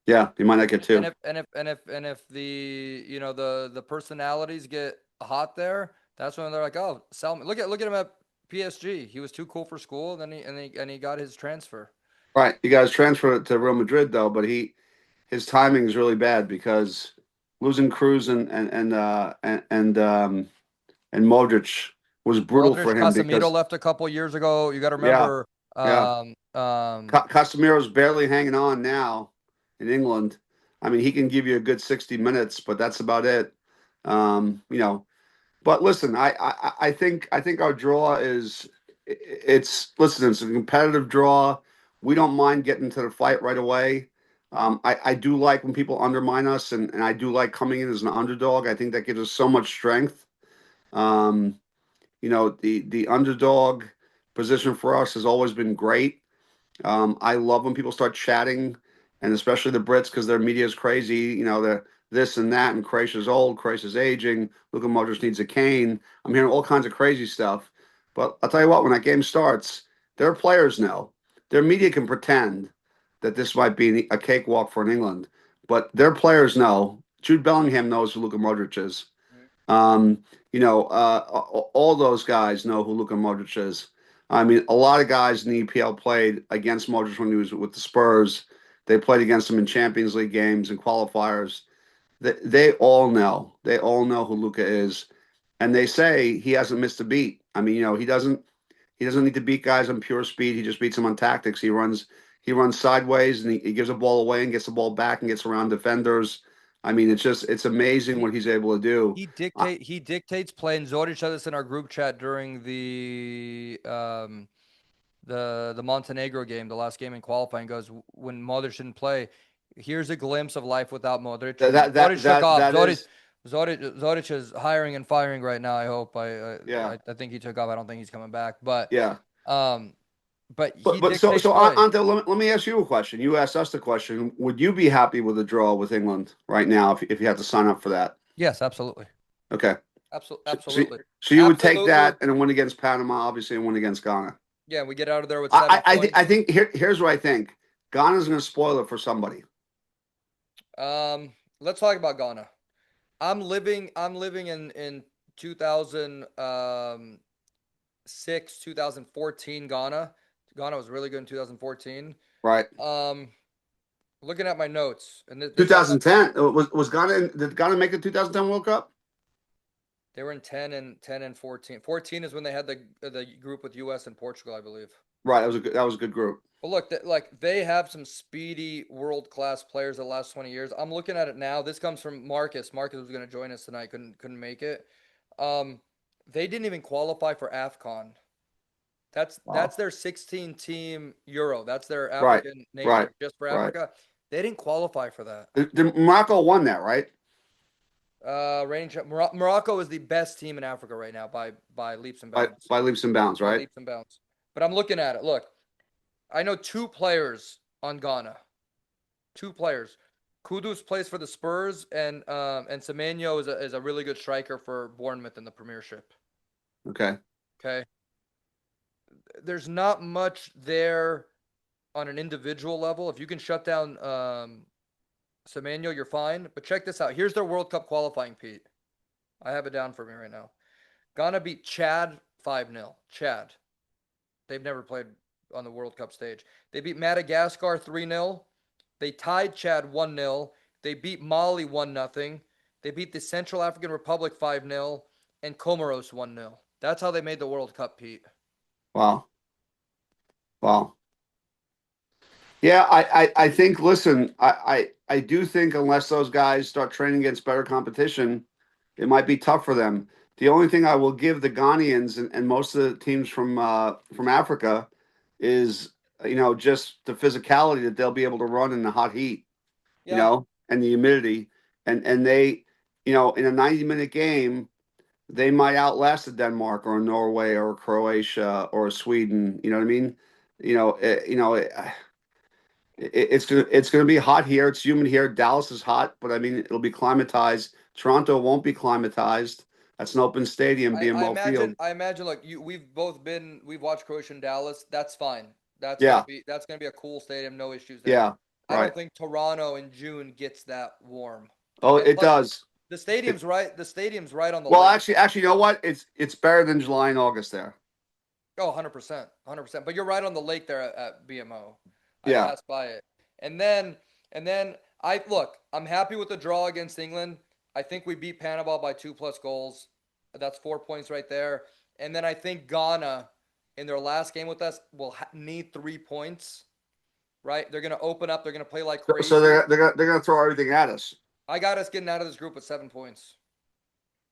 Yeah, he might not get 2. And if the the personalities get hot there, that's when they're like, oh, sell me. Look at him at PSG. He was too cool for school. Then he got his transfer. Right. You guys transfer to Real Madrid though, but his timing is really bad because losing Cruz and Modric was brutal for him Casemiro because left a couple years ago. You got to yeah, remember. yeah. Casemiro's barely hanging on now in England. I mean, he can give you a good 60 minutes, but that's about it. But listen, I think our draw is it's a competitive draw. We don't mind getting to the fight right away. I do like when people undermine us, and I do like coming in as an underdog. I think that gives us so much strength. The underdog position for us has always been great. I love when people start chatting, and especially the Brits because their media is crazy. The this and that, and Croatia's old, Croatia's aging. Luka Modric needs a cane. I'm hearing all kinds of crazy stuff. But I'll tell you what, when that game starts, their players know. Their media can pretend that this might be a cakewalk for England, but their players know. Jude Bellingham knows who Luka Modric is. All those guys know who Luka Modric is. I mean, a lot of guys in the EPL played against Modric when he was with the Spurs. They played against him in Champions League games and qualifiers. They all know. They all know who Luka is, and they say he hasn't missed a beat. I mean, he doesn't need to beat guys on pure speed. He just beats them on tactics. He runs sideways and he gives a ball away and gets the ball back and gets around defenders. I mean, it's amazing what he's able to do. He dictates play, and Zorić said this in our group chat during the Montenegro game, the last game in qualifying. Goes, when Modric didn't play, here's a glimpse of life without Modric. Zorić took off. Zorić is hiring and firing right now. I hope. I think he took off. I don't think he's coming back. But yeah. But so Ante, let me ask you a question. You asked us the question. Would you be happy with a draw with England right now if you had to sign up for that? Yes, absolutely. Okay. Absolutely. So you would take that and win against Panama, obviously, and win against Ghana. Yeah, we get out of there with 7 points. I think here's what I think. Ghana's going to spoil it for somebody. Let's talk about Ghana. I'm living in 2006, 2014 Ghana. Ghana was really good in 2014. Right. Looking at my notes, and 2010 was Ghana. Did Ghana make the 2010 World Cup? They were in 10 and 14. 14 is when they had the group with U.S. and Portugal, I believe. Right. That was a good group. But look, they have some speedy world-class players the last 20 years. I'm looking at it now. This comes from Marcus. Marcus was going to join us tonight. Couldn't make it. They didn't even qualify for AFCON. That's their 16-team Euro. That's their African nation just for Africa. Right. They didn't qualify for that. Morocco won that, right? Morocco is the best team in Africa right now by leaps and bounds. By leaps and bounds, right? Leaps and bounds. But I'm looking at it. Look, I know 2 players on Ghana. 2 players. Kudus plays for the Spurs, and Semenyo is a really good striker for Bournemouth in the Premiership. Okay. There's not much there on an individual level. If you can shut down Semenyo, you're fine. But check this out. Here's their World Cup qualifying, Pete. I have it down for me right now. Ghana beat Chad 5-0. Chad. They've never played on the World Cup stage. They beat Madagascar 3-0. They tied Chad 1-0. They beat Mali 1-0. They beat the Central African Republic 5-0 and Comoros 1-0. That's how they made the World Cup, Pete. Wow. Yeah, I think, listen, I do think unless those guys start training against better competition, it might be tough for them. The only thing I will give the Ghanaians and most of the teams from Africa is just the physicality that they'll be able to run in the hot heat, Yeah. and the humidity, and they, in a 90-minute game, they might outlast a Denmark or a Norway or a Croatia or a Sweden. You know what I mean? It's gonna be hot here. It's humid here. Dallas is hot, but I mean it'll be climatized. Toronto won't be climatized. That's an open stadium, I BMO imagine. Field. I imagine. Look, we've watched Croatia and Dallas. That's fine. Yeah, That's gonna be a cool stadium. No issues there. yeah, I don't right. think Toronto in June gets that warm. Oh, And it plus, does. the stadium's right. The stadium's right on the Well, lake. actually, you know what? It's better than July and August there. Oh, 100%. 100%. But you're right on the lake there at BMO. I Yeah, passed by it. And then I'm happy with the draw against England. I think we beat Panama by 2+ goals. That's 4 points right there. And then I think Ghana in their last game with us will need 3 points, right? They're going to open up. They're going to play like crazy. so they're gonna throw everything at us. I got us getting out of this group with 7 points.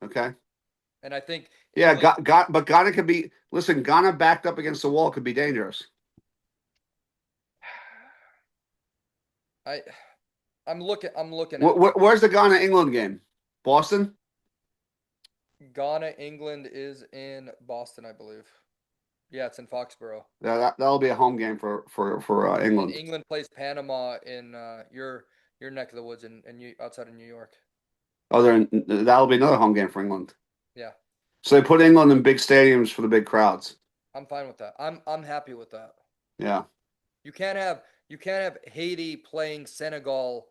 Okay. And I think Yeah, England, but Ghana could be. Listen, Ghana backed up against the wall could be dangerous. I'm looking at Where's the Ghana England game? Boston. Ghana, England is in Boston, I believe. Yeah, it's in Foxborough. Yeah, that'll be a home game for And England. England plays Panama in your neck of the woods in outside of New York. That'll be another home game for England. Yeah, So they put England in big stadiums for the big crowds. I'm fine with that. I'm happy with that. Yeah, You can't have Haiti playing Senegal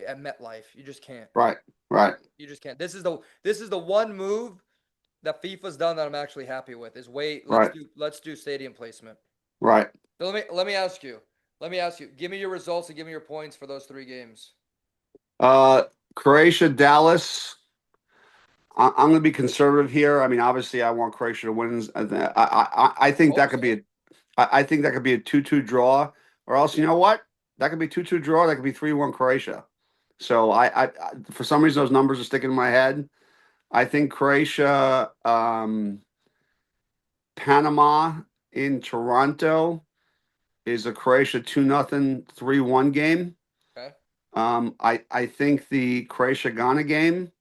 at MetLife. You just can't. right. You just can't. This is the one move that FIFA's done that I'm actually happy with. Is Right. let's do stadium placement. Right. So let me ask you. Give me your results and give me your points for those 3 games. Croatia, Dallas. I'm going to be conservative here. I mean, obviously, I want Croatia to win. I think that could be I think that could be a 2-2 draw, or else you know what? That could be 2-2 draw. That could be 3-1 Croatia. So for some reason those numbers are sticking in my head. I think Croatia, Panama in Toronto is a Croatia 2-0, 3-1 game. Okay. I think the Croatia Ghana game.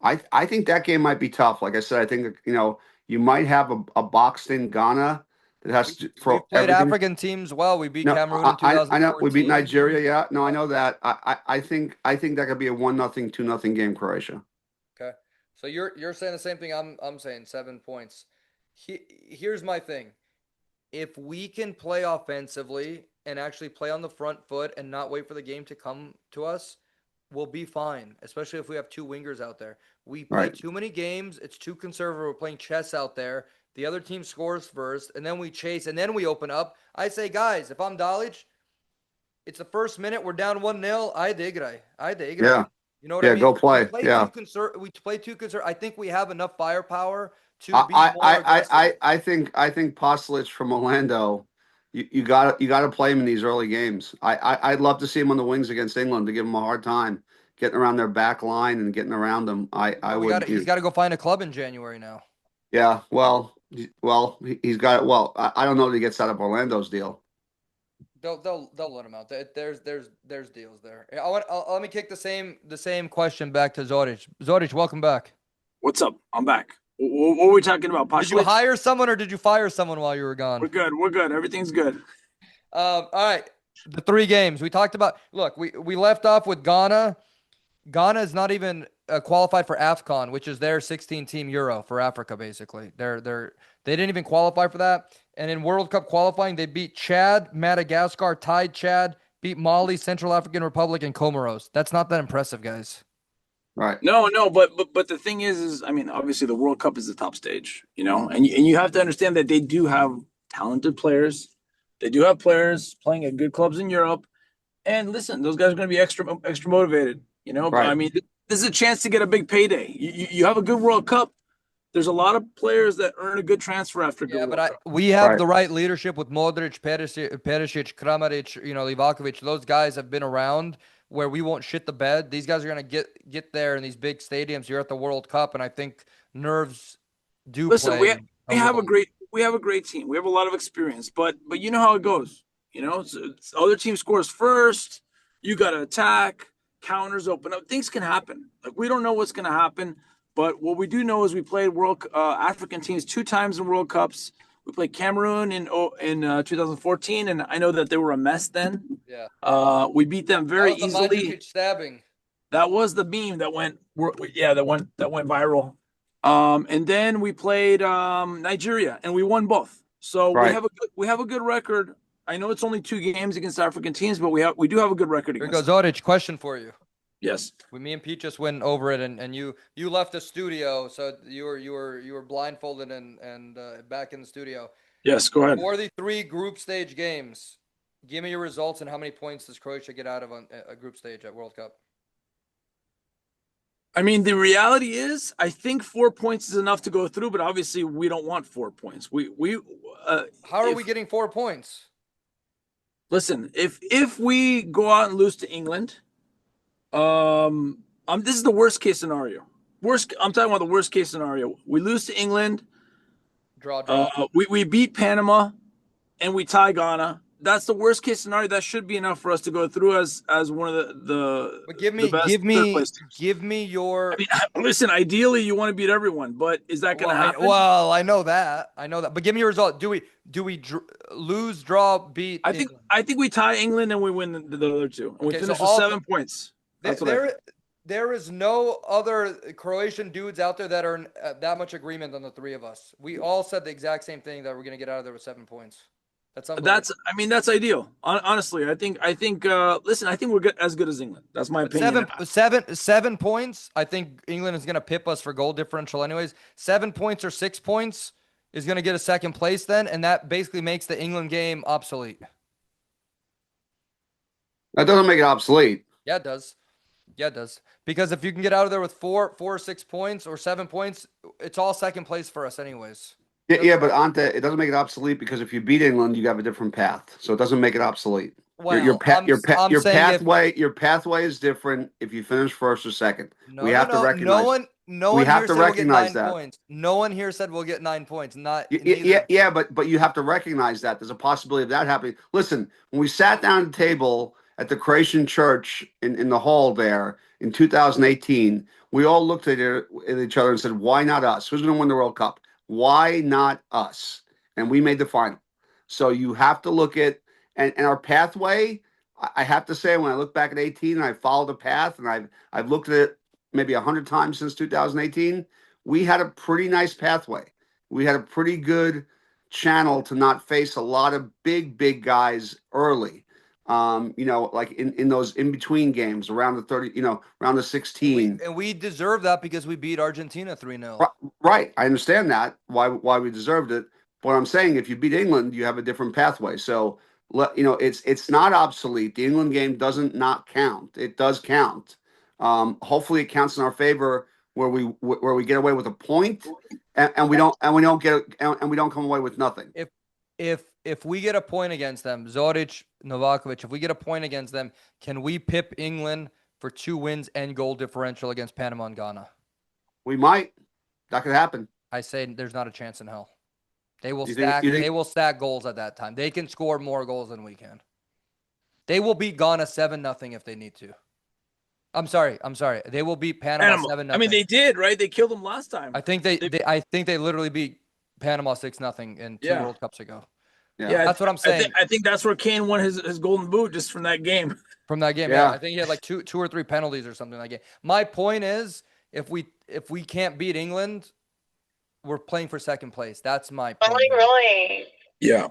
I think that game might be tough. Like I said, I think you might have a boxed in Ghana that has to We for played everything. African teams well. We beat No, Cameroon in I know we beat 2014. Nigeria. Yeah, no, I know that. I think that could be a 1-0, 2-0 game, Croatia. Okay. So you're saying the same thing I'm saying, 7 points. Here's my thing. If we can play offensively and actually play on the front foot and not wait for the game to come to us, we'll be fine, especially if we have 2 wingers out there. We play Right. too many games. It's too conservative. We're playing chess out there. The other team scores first, and then we chase, and then we open up. I say, guys, if I'm Dalic, it's the first minute. We're down 1-0. I dig. Yeah. You know what I Yeah. mean? Go play. Yeah. We play too conservative. I think we have enough firepower to be I more I aggressive. I think Postlich from Orlando. You got to play him in these early games. I'd love to see him on the wings against England to give him a hard time getting around their back line and getting around them. I would. He's got to go find a club in January now. Yeah. Well, he's got it. Well, I don't know that he gets out of Orlando's deal. They'll let him out. There's deals there. Let me kick the same question back to Zorić. Zorić, welcome back. What's up? I'm back. What were we talking about? Did you hire someone or did you fire someone while you were gone? We're good. Everything's good. All right. The 3 games we talked about. Look, we left off with Ghana. Ghana is not even qualified for AFCON, which is their 16-team Euro for Africa. Basically, they didn't even qualify for that. And in World Cup qualifying, they beat Chad, Madagascar, tied Chad, beat Mali, Central African Republic, and Comoros. That's not that impressive, guys. Right. No, but the thing is, I mean, obviously the World Cup is the top stage, and you have to understand that they do have talented players. They do have players playing at good clubs in Europe. And listen, those guys are going to be extra motivated, But Right. I mean, this is a chance to get a big payday. You have a good World Cup. There's a lot of players that earn a good transfer after. Yeah, but we have the right leadership with Modric, Perisic, Kramaric, Livakovic. Those guys have been around. where we won't shit the bed. These guys are going to get there in these big stadiums. You're at the World Cup, and I think nerves do Listen, play we have a role. great team. We have a lot of experience, but you know how it goes. It's other team scores first. You got to attack. Counters open up. Things can happen. Like we don't know what's going to happen, but what we do know is we played African teams 2 times in World Cups. We played Cameroon in 2014, and I know that they were a mess then. Yeah. We beat them very That was the easily. Mandzukic stabbing. That was the meme that went viral. And then we played Nigeria, and we won both. So Right. we have a good record. I know it's only 2 games against African teams, but we do have a good record Here against goes them. Zorić. Question for you. Yes. Me and Pete just went over it, and you left the studio, so you were blindfolded and back in the studio. Yes, go ahead. For the 3 group stage games, give me your results and how many points does Croatia get out of a group stage at World Cup? I mean, the reality is, I think 4 points is enough to go through, but obviously we don't want 4 points. How are we getting 4 points? Listen, if we go out and lose to England, this is the worst case scenario. I'm talking about the worst case scenario. We lose to England. Draw. We beat Panama, and we tie Ghana. That's the worst case scenario. That should be enough for us to go through as one of the. But give the best give me your. I mean, listen. Ideally, you want to beat everyone, but is that going to happen? I know that. But give me your result. Do we lose, draw, beat? I think we tie England and we win the other 2, and we finish with 7 points. There is no other Croatian dudes out there that are that much agreement on the 3 of us. We all said the exact same thing, that we're going to get out of there with 7 points. That's ideal. Honestly, I think listen, I think we're as good as England. That's my opinion. 7 points. I think England is going to pip us for goal differential anyways. 7 points or 6 points is going to get a second place then, and that basically makes the England game obsolete. That doesn't make it obsolete. Yeah, it does. Because if you can get out of there with 4 or 6 points or 7 points, it's all second place for us anyways. Yeah, but Ante, it doesn't make it obsolete because if you beat England, you have a different path, so it doesn't make it obsolete. Well, your pathway is different if you finish first or second. We have to recognize. No one here said we'll get 9 that. points. No one here said we'll get 9 points. But you have to recognize that there's a possibility of that happening. Listen, when we sat down at the table at the Croatian church in the hall there in 2018, we all looked at each other and said, "Why not us? Who's going to win the World Cup? Why not us?" And we made the final. So you have to look at and our pathway. I have to say, when I look back at 18 and I followed the path and I've looked at it maybe 100 times since 2018, we had a pretty nice pathway. We had a pretty good channel to not face a lot of big guys early. Like in those in between games around the 30, around the 16. And we deserve that because we beat Argentina 3-0. Right. I understand that why we deserved it. But I'm saying if you beat England, you have a different pathway. So it's not obsolete. The England game doesn't not count. It does count. Hopefully it counts in our favor where we get away with a point and we don't come away with nothing. If we get a point against them, Zorić, Novaković, if we get a point against them, can we pip England for 2 wins and goal differential against Panama and Ghana? We might. That could happen. I say there's not a chance in hell. They will They will stack goals at that time. They can score more goals than we can. They will beat Ghana 7-0 if they need to. I'm sorry. They will beat Panama 7-0. I mean, they did, right? They killed them last time. I think they literally beat Panama 6-0 in 2 World Cups ago. Yeah, that's what I'm saying. I think that's where Kane won his golden boot, just from that game. Yeah. I think he had like two or 3 penalties or something like that. My point is, if we can't beat England, we're playing for second place. That's my point. Really? Yeah.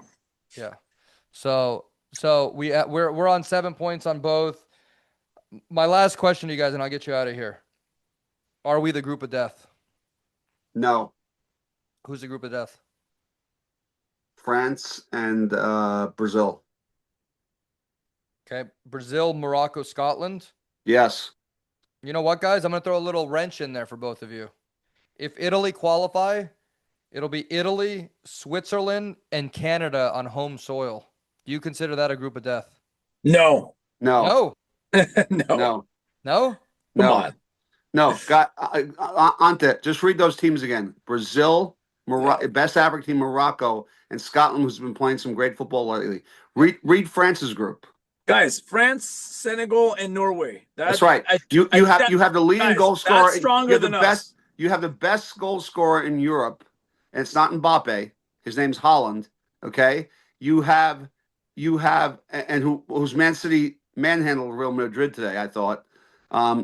So we're on 7 points on both. My last question to you guys, and I'll get you out of here. Are we the group of death? No. Who's the group of death? France and Brazil. Okay. Brazil, Morocco, Scotland. Yes. You know what, guys? I'm going to throw a little wrench in there for both of you. If Italy qualify, it'll be Italy, Switzerland, and Canada on home soil. Do you consider that a group of death? No. No. No? Come on. No. Ante, just read those teams again. Brazil, best African team, Morocco, and Scotland, who's been playing some great football lately. Read France's group. Guys, France, Senegal, and Norway. That's right. You have the leading goal scorer. That's stronger than us. You have the best goal scorer in Europe, and it's not Mbappe. His name's Holland. Okay. You have who's Man City manhandled Real Madrid today. I thought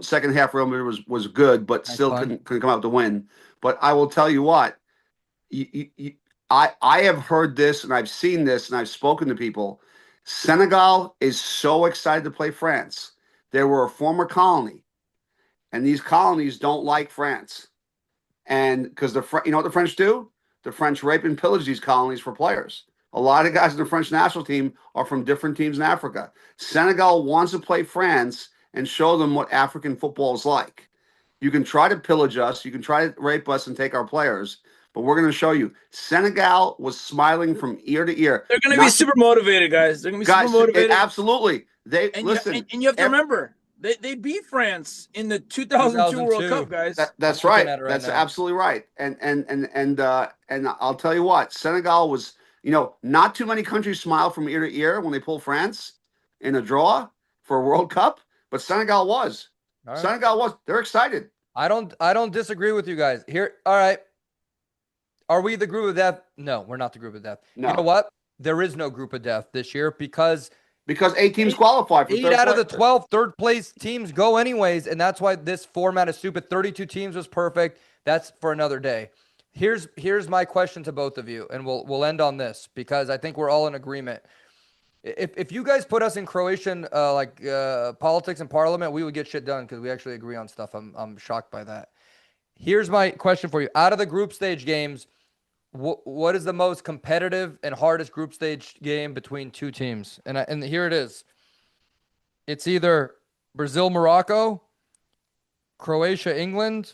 second half Real Madrid was good, but still couldn't come out to win. But I will tell you what, I have heard this and I've seen this and I've spoken to people. Senegal is so excited to play France. They were a former colony, and these colonies don't like France. And because you know what the French do? The French rape and pillage these colonies for players. A lot of guys in the French national team are from different teams in Africa. Senegal wants to play France and show them what African football is like. You can try to pillage us, you can try to rape us and take our players, but we're going to show you. Senegal was smiling from ear to ear. They're going to be super motivated, guys. They're going to be super motivated. Absolutely. Listen. And you have to remember, they beat France in the 2002 World Cup, guys. That's right. That's absolutely right. And I'll tell you what, Senegal was, not too many countries smile from ear to ear when they pull France in a draw for a World Cup, but Senegal was. Right. Senegal was. They're excited. I don't disagree with you guys. Here, all right. Are we the group of death? No, we're not the group of death. No. You know what? There is no group of death this year because 8 teams qualify for 8 out of the 12 third place teams go anyways, and that's why this format is stupid. 32 teams was perfect. That's for another day. Here's my question to both of you, and we'll end on this because I think we're all in agreement. If you guys put us in Croatian politics and parliament, we would get shit done because we actually agree on stuff. I'm shocked by that. Here's my question for you: out of the group stage games, what is the most competitive and hardest group stage game between two teams? And here it is. It's either Brazil, Morocco, Croatia, England,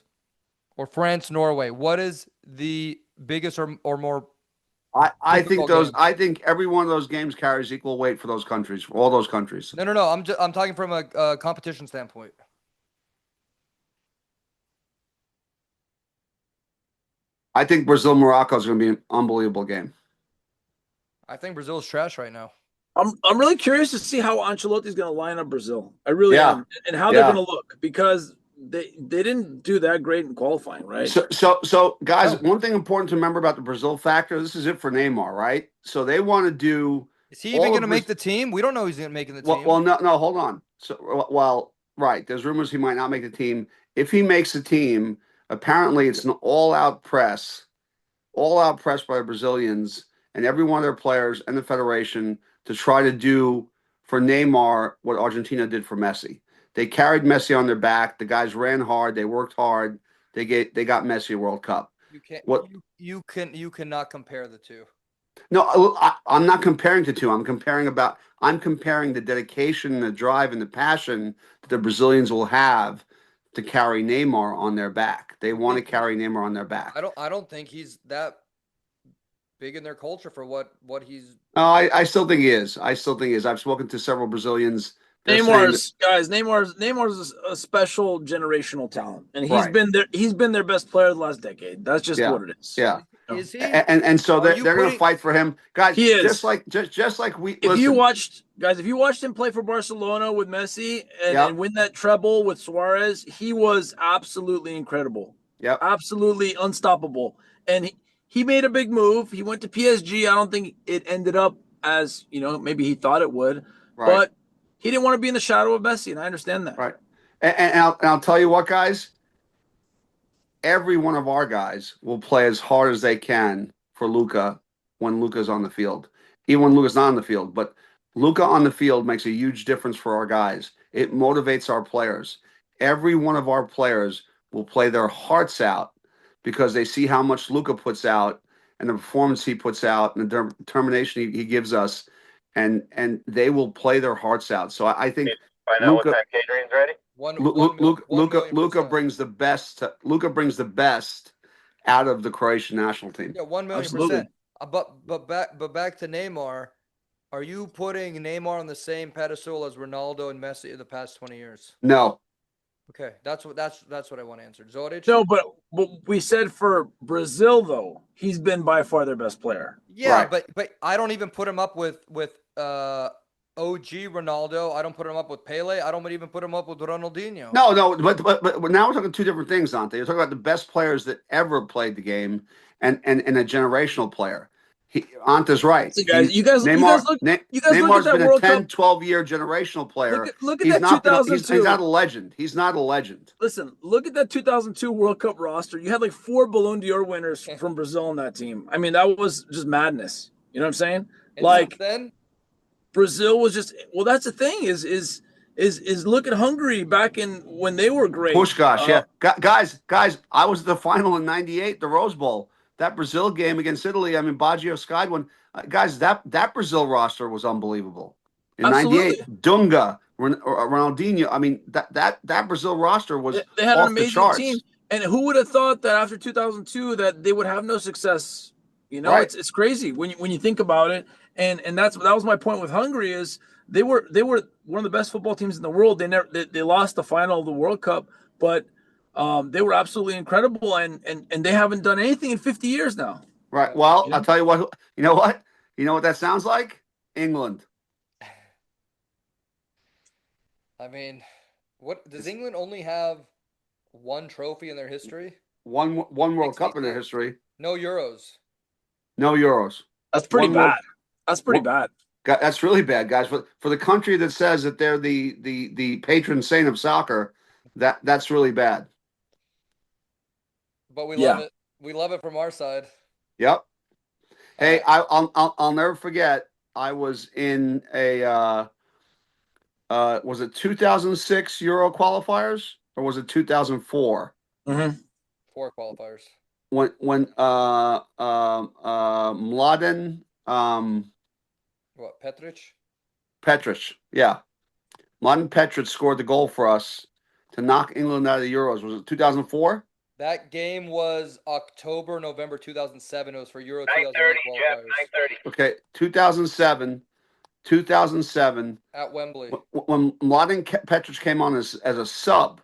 or France, Norway. What is the biggest or more? I think every one of those games carries equal weight for those countries, for all those countries. No. I'm talking from a competition standpoint. I think Brazil-Morocco is going to be an unbelievable game. I think Brazil is trash right now. I'm really curious to see how Ancelotti's going to line up Brazil. I really am, and how they're going to look because they didn't do that great in qualifying, right? So guys, one thing important to remember about the Brazil factor. This is it for Neymar, right? So they want to do. Is he even going to make the team? We don't know he's going to make the team. Well, no, hold on. So, right. There's rumors he might not make the team. If he makes the team. Apparently, it's an all-out press by the Brazilians and every one of their players and the federation to try to do for Neymar what Argentina did for Messi. They carried Messi on their back. The guys ran hard. They worked hard. They got Messi a World Cup. You cannot compare the two. No, I'm not comparing the two. I'm comparing the dedication, and the drive, and the passion that the Brazilians will have to carry Neymar on their back. They want to carry Neymar on their back. I don't think he's that big in their culture for what he's. Oh, I still think he is. I've spoken to several Brazilians. Neymar's a special generational talent, and he's been their best player the last decade. That's just what it is. Yeah. Is he? And so they're going to fight for him, guys. He is just like we. If you watched him play for Barcelona with Messi and win that treble with Suarez, he was absolutely incredible. Yeah, absolutely unstoppable. And he made a big move. He went to PSG. I don't think it ended up as maybe he thought it would, but he didn't want to be in the shadow of Messi, and I understand that. Right. And I'll tell you what, guys. Every one of our guys will play as hard as they can for Luka when Luka's on the field, even when Luka's not on the field. But Luka on the field makes a huge difference for our guys. It motivates our players. Every one of our players will play their hearts out because they see how much Luka puts out and the performance he puts out and the determination he gives us, and they will play their hearts out. So I think Luka, what time catering's ready? Luka brings the best. Luka brings the best out of the Croatian national team. Yeah, 1,000,000%. But back to Neymar. Are you putting Neymar on the same pedestal as Ronaldo and Messi in the past 20 years? No. Okay, that's what I want answered. Zorić? No, but we said for Brazil though, he's been by far their best player. Yeah, Right. but I don't even put him up with OG Ronaldo. I don't put him up with Pele. I don't even put him up with Ronaldinho. No, but now we're talking two different things, Ante. You're talking about the best players that ever played the game and a generational player. Ante's right. So guys, you guys look at Neymar's that been a World 10, Cup. 12-year generational player. Look at He's that not been. 2002. He's not a legend. He's not a legend. Listen, look at that 2002 World Cup roster. You had like 4 Ballon d'Or winners from Brazil on that team. I mean, that was just madness. You know what I'm saying? And like then Brazil was just that's the thing is look at Hungary back in when they were great. Puskás, yeah. Guys, I was at the final in '98, the Rose Bowl. That Brazil game against Italy, I mean, Baggio skied one. Guys, that Brazil roster was unbelievable. In '98, Dunga, Ronaldinho. I mean, that Brazil roster was they had off an amazing the charts. team. And who would have thought that after 2002 that they would have no success? You know, Right. it's crazy when you think about it. And that was my point with Hungary is they were one of the best football teams in the world. They lost the final of the World Cup, but they were absolutely incredible, and they haven't done anything in 50 years now. Right. Well, I'll tell you what. You know what? You know what that sounds like? England. I mean, what does England only have one trophy in their history? One World Cup in their history. No Euros. No Euros. That's pretty bad. That's pretty bad. That's really bad, guys. But for the country that says that they're the patron saint of soccer, that's really bad. But we love it. We love it from our side. Yep. Hey, I'll never forget. I was in a was it 2006 Euro qualifiers or was it 2004? Mm-hmm. 4 qualifiers. When Mladen what, Petric? Petric, yeah. Mladen Petric scored the goal for us to knock England out of the Euros. Was it 2004? That game was October, November 2007. It was for Euro 9:30, 2008 Jeff, qualifiers. 9:30. Okay, 2007. At Wembley. When Mladen Petric came on as a sub,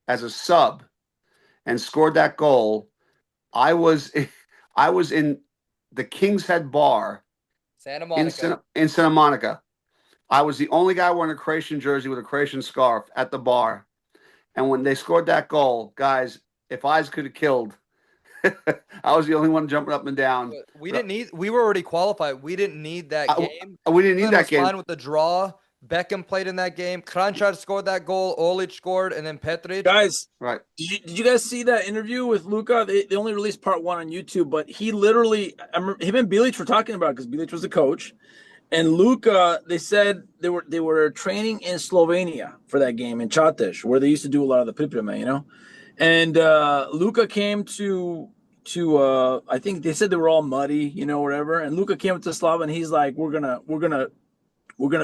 and scored that goal, I was in the King's Head Bar Santa Monica. in Santa Monica. I was the only guy wearing a Croatian jersey with a Croatian scarf at the bar. And when they scored that goal, guys, if eyes could have killed, I was the only one jumping up and down. We were already qualified. We didn't need that game. We didn't need that game. Fine with the draw. Beckham played in that game. Kranjčar scored that goal. Olic scored, and then Petric. Guys, right? Did you guys see that interview with Luka? They only released part 1 on YouTube, but he literally, I remember him and Bilic were talking about it because Bilic was the coach, and Luka. They said they were training in Slovenia for that game in Čatež, where they used to do a lot of the pripreme, you know. And Luka came to I think they said they were all muddy, you know, whatever. And Luka came to Slava, and he's like, "We're gonna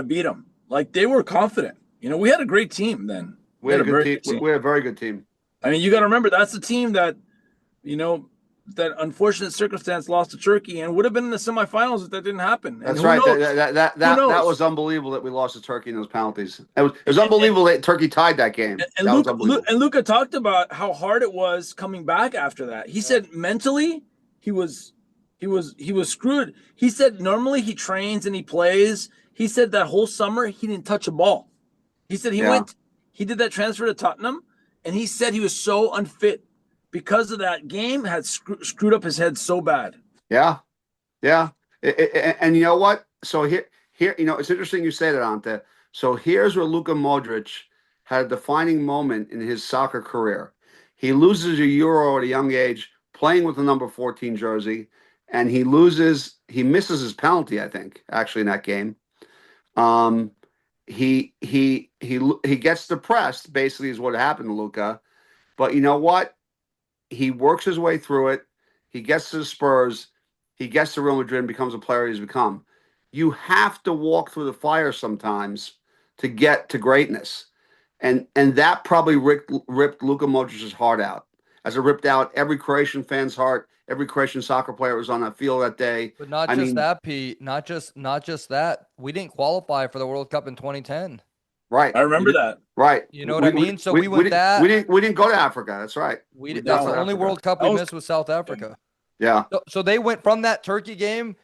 beat them." Like they were confident. You know, we had a great team then. We had a good team. We had a very good team. I mean, you got to remember that's the team that, you know, that unfortunate circumstance lost to Turkey and would have been in the semifinals if that didn't happen. That's right. That was unbelievable that we lost to Turkey in those penalties. It was unbelievable that Turkey tied that game. And Luka talked about how hard it was coming back after that. He said mentally he was screwed. He said normally he trains and he plays. He said that whole summer he didn't touch a ball. He said he did that transfer to Tottenham, and he said he was so unfit because of that game had screwed up his head so bad. Yeah. And you know what? So here, you know, it's interesting you say that, Ante. So here's where Luka Modric had a defining moment in his soccer career. He loses a Euro at a young age, playing with the number 14 jersey, and he misses his penalty, I think, actually in that game. He gets depressed, basically, is what happened to Luka. But you know what? He works his way through it. He gets to the Spurs. He gets to Real Madrid and becomes a player he's become. You have to walk through the fire sometimes to get to greatness. And that probably ripped Luka Modric's heart out. as it ripped out every Croatian fan's heart. Every Croatian soccer player was on that field that day. But not just that, Pete. Not just that. We didn't qualify for the World Cup in 2010. Right. I remember that. Right. You know what I mean? So we went that. We didn't go to Africa. That's right. That's the only World Cup we missed was South Africa. Yeah. So they went from that Turkey game.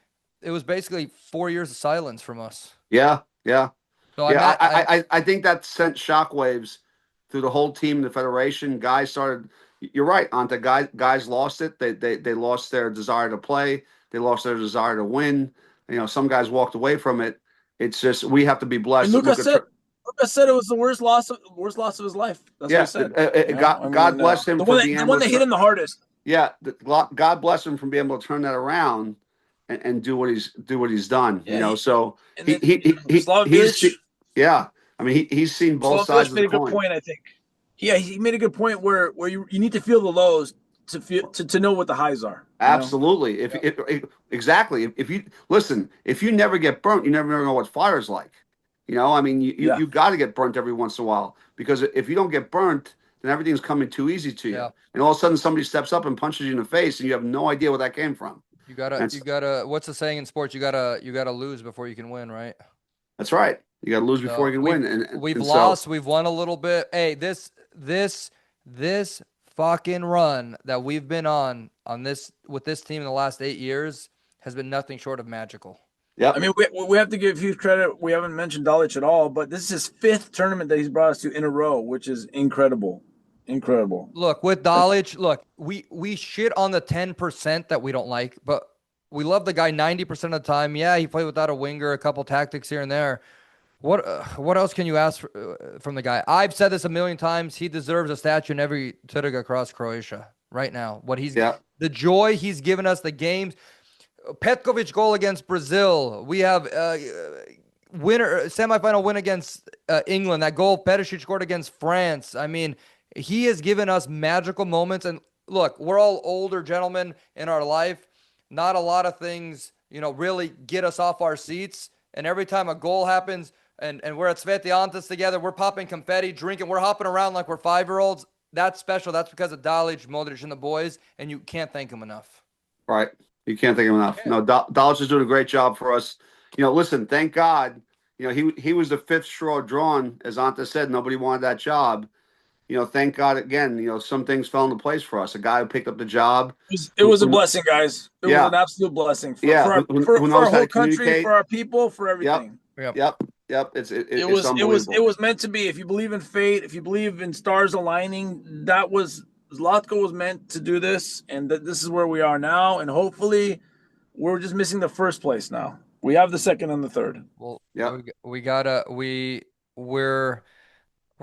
It was basically 4 years of silence from us. Yeah. Yeah. So yeah. I think that sent shockwaves through the whole team, the federation. Guys started. You're right, Ante. Guys lost it. They lost their desire to play. They lost their desire to win. Some guys walked away from it. It's just we have to be blessed. And Lucas said it was the worst loss of his life. That's what he said. God bless him the for one that hit him the hardest. Yeah, God bless him from being able to turn that around and do what he's done. Yeah, so he's seen both sides of the coin. Made a good point, I think. Yeah, he made a good point where you need to feel the lows to know what the highs are. Absolutely. Exactly. If you never get burnt, you never know what fire's like. You got to get burnt every once in a while, because if you don't get burnt, then everything's coming too easy to you. Yeah. And all of a sudden somebody steps up and punches you in the face and you have no idea where that came from. You gotta what's the saying in sports? You gotta lose before you can win, right? That's right. You gotta lose before you can win. And we've lost, we've won a little bit. Hey, this fucking run that we've been on this with this team in the last 8 years has been nothing short of magical. Yeah, I mean, we have to give huge credit. We haven't mentioned Zorić at all, but this is his 5th tournament that he's brought us to in a row, which is incredible. Incredible. Look, with Zorić, we shit on the 10% that we don't like, but we love the guy 90% of the time. Yeah, he played without a winger, a couple tactics here and there. What else can you ask from the guy? I've said this a million times. He deserves a statue in every Trg across Croatia right now. The joy he's given us, the games. Petković goal against Brazil. We have semifinal win against England. That goal Perisic scored against France. I mean, he has given us magical moments. And look, we're all older gentlemen in our life. Not a lot of things, really get us off our seats. And every time a goal happens and we're at Sveti Antas together, we're popping confetti, drinking, we're hopping around like we're 5-year-olds. That's special. That's because of Zorić, Modric, and the boys. And you can't thank them enough. Right. You can't thank him enough. No, Zorić is doing a great job for us. Listen, thank God, he was the 5th straw drawn. As Ante said, nobody wanted that job. Thank God again, some things fell into place for us. A guy who picked up the job. It was a blessing, guys. It was an absolute blessing for our whole country, for our people, for everything. Yep. It was meant to be. If you believe in fate, if you believe in stars aligning, Zlatko was meant to do this, and this is where we are now. And hopefully, we're just missing the first place now. We have the second and the third. Well, yeah, we're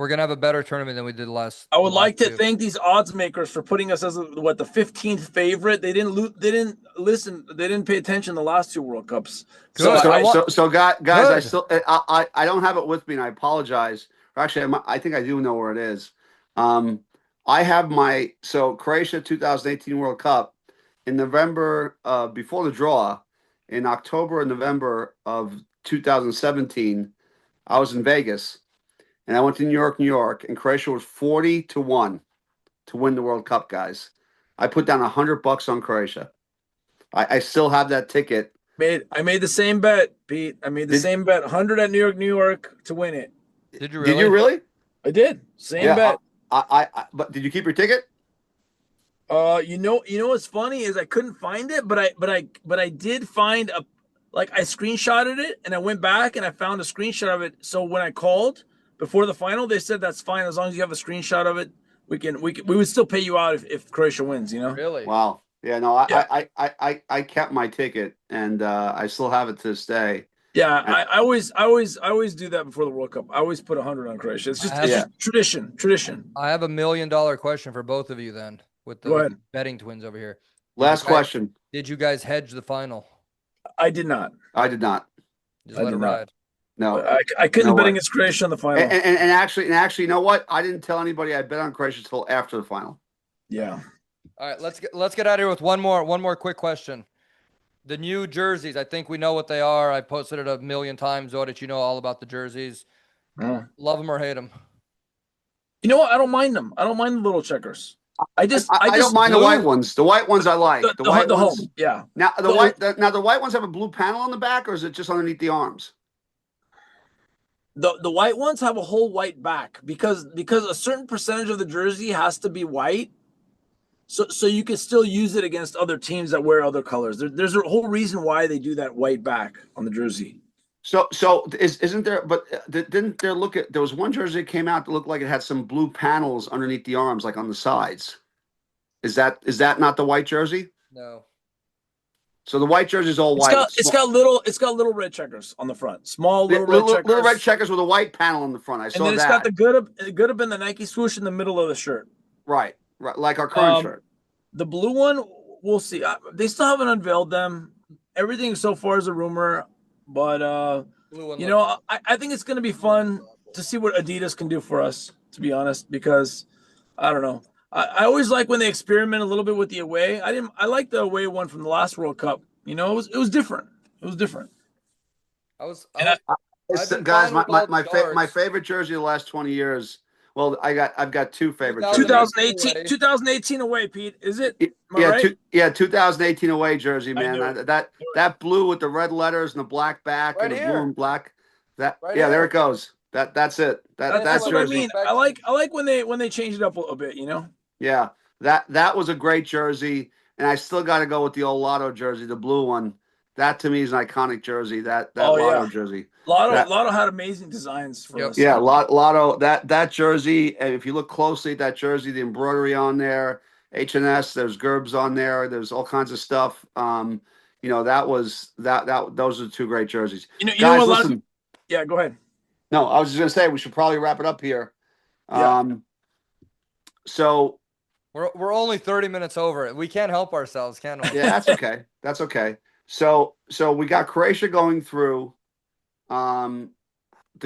gonna have a better tournament than we did last. I would like to thank these odds makers for putting us as the 15th favorite. They didn't listen. They didn't pay attention the last 2 World Cups. Guys, I don't have it with me, and I apologize. Actually, I think I do know where it is. I have Croatia 2018 World Cup in November, before the draw, in October and November of 2017. I was in Vegas, and I went to New York, and Croatia was 40-1 to win the World Cup, guys. I put down $100 on Croatia. I still have that ticket. I made the same bet, Pete. I made the same bet, 100 at New York to win it. Did you really? Did you really? I did. Same bet. But did you keep your ticket? What's funny is I couldn't find it, but I did find I screenshotted it and I went back and I found a screenshot of it. So when I called before the final, they said that's fine as long as you have a screenshot of it. We would still pay you out if Croatia wins. Really? Wow. Yeah. No. I kept my ticket and I still have it to this day. Yeah, I always do that before the World Cup. I always put 100 on Croatia. It's just tradition. I have $1 million question for both of you then, with the betting twins over here. Last question. Did you guys hedge the final? I did not. Just let it ride. No, I couldn't bet against Croatia in the final. And actually, you know what? I didn't tell anybody I bet on Croatia until after the final. Yeah. All right, let's get out of here with one more quick question. The new jerseys, I think we know what they are. I posted it 1 million times. Zorić, you know all about the jerseys. Love them or hate them? You know what? I don't mind them. I don't mind the little checkers. I don't mind the white ones. The white ones I like. The white ones. home, yeah. Now the white ones have a blue panel on the back, or is it just underneath the arms? The white ones have a whole white back because a certain percentage of the jersey has to be white. So you can still use it against other teams that wear other colors. There's a whole reason why they do that white back on the jersey. So isn't there? But didn't there there was one jersey that came out that looked like it had some blue panels underneath the arms, like on the sides. Is that not the white jersey? No. So the white jersey is all white. It's got little red checkers on the front, small little red checkers with a white panel on the front. I saw that. And then it's got the good have been the Nike swoosh in the middle of the shirt. Right, like our current shirt. The blue one, we'll see. They still haven't unveiled them. Everything so far is a rumor, but I think it's going to be fun to see what Adidas can do for us. To be honest, because I don't know. I always like when they experiment a little bit with the away. I like the away one from the last World Cup. It was different. It was different. Guys, my favorite jersey of the last 20 years. Well, I've got two favorites. 2018 away, Pete. Is it? Yeah, right? 2018 away jersey, man. That blue with the red letters and the black back and the blue and black. There it goes. That's it. That's what jersey. I mean. I like when they change it up a bit. Yeah, that was a great jersey, and I still got to go with the old Lotto jersey, the blue one. That to me is an iconic jersey. That Lotto jersey. Lotto had amazing designs for us. Yeah, Lotto. That jersey. And if you look closely at that jersey, the embroidery on there, H&S. There's Gerbs on there. There's all kinds of stuff. That was that. Those are two great jerseys. Guys, listen. Yeah, go ahead. No, I was just gonna say we should probably wrap it up here. So we're only 30 minutes over it. We can't help ourselves, can we? Yeah, that's okay. That's okay. So we got Croatia going through. The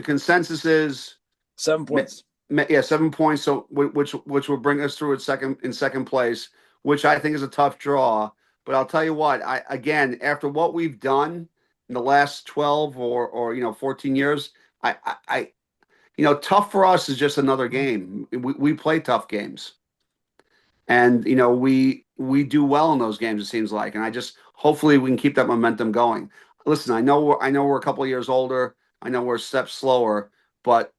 consensus is 7 points. 7 points. So which will bring us through in second place, which I think is a tough draw. But I'll tell you what. Again, after what we've done in the last 12 or 14 years, tough for us is just another game. We play tough games, and we do well in those games. It seems like, and hopefully we can keep that momentum going. Listen, I know we're a couple of years older. I know we're a step slower, but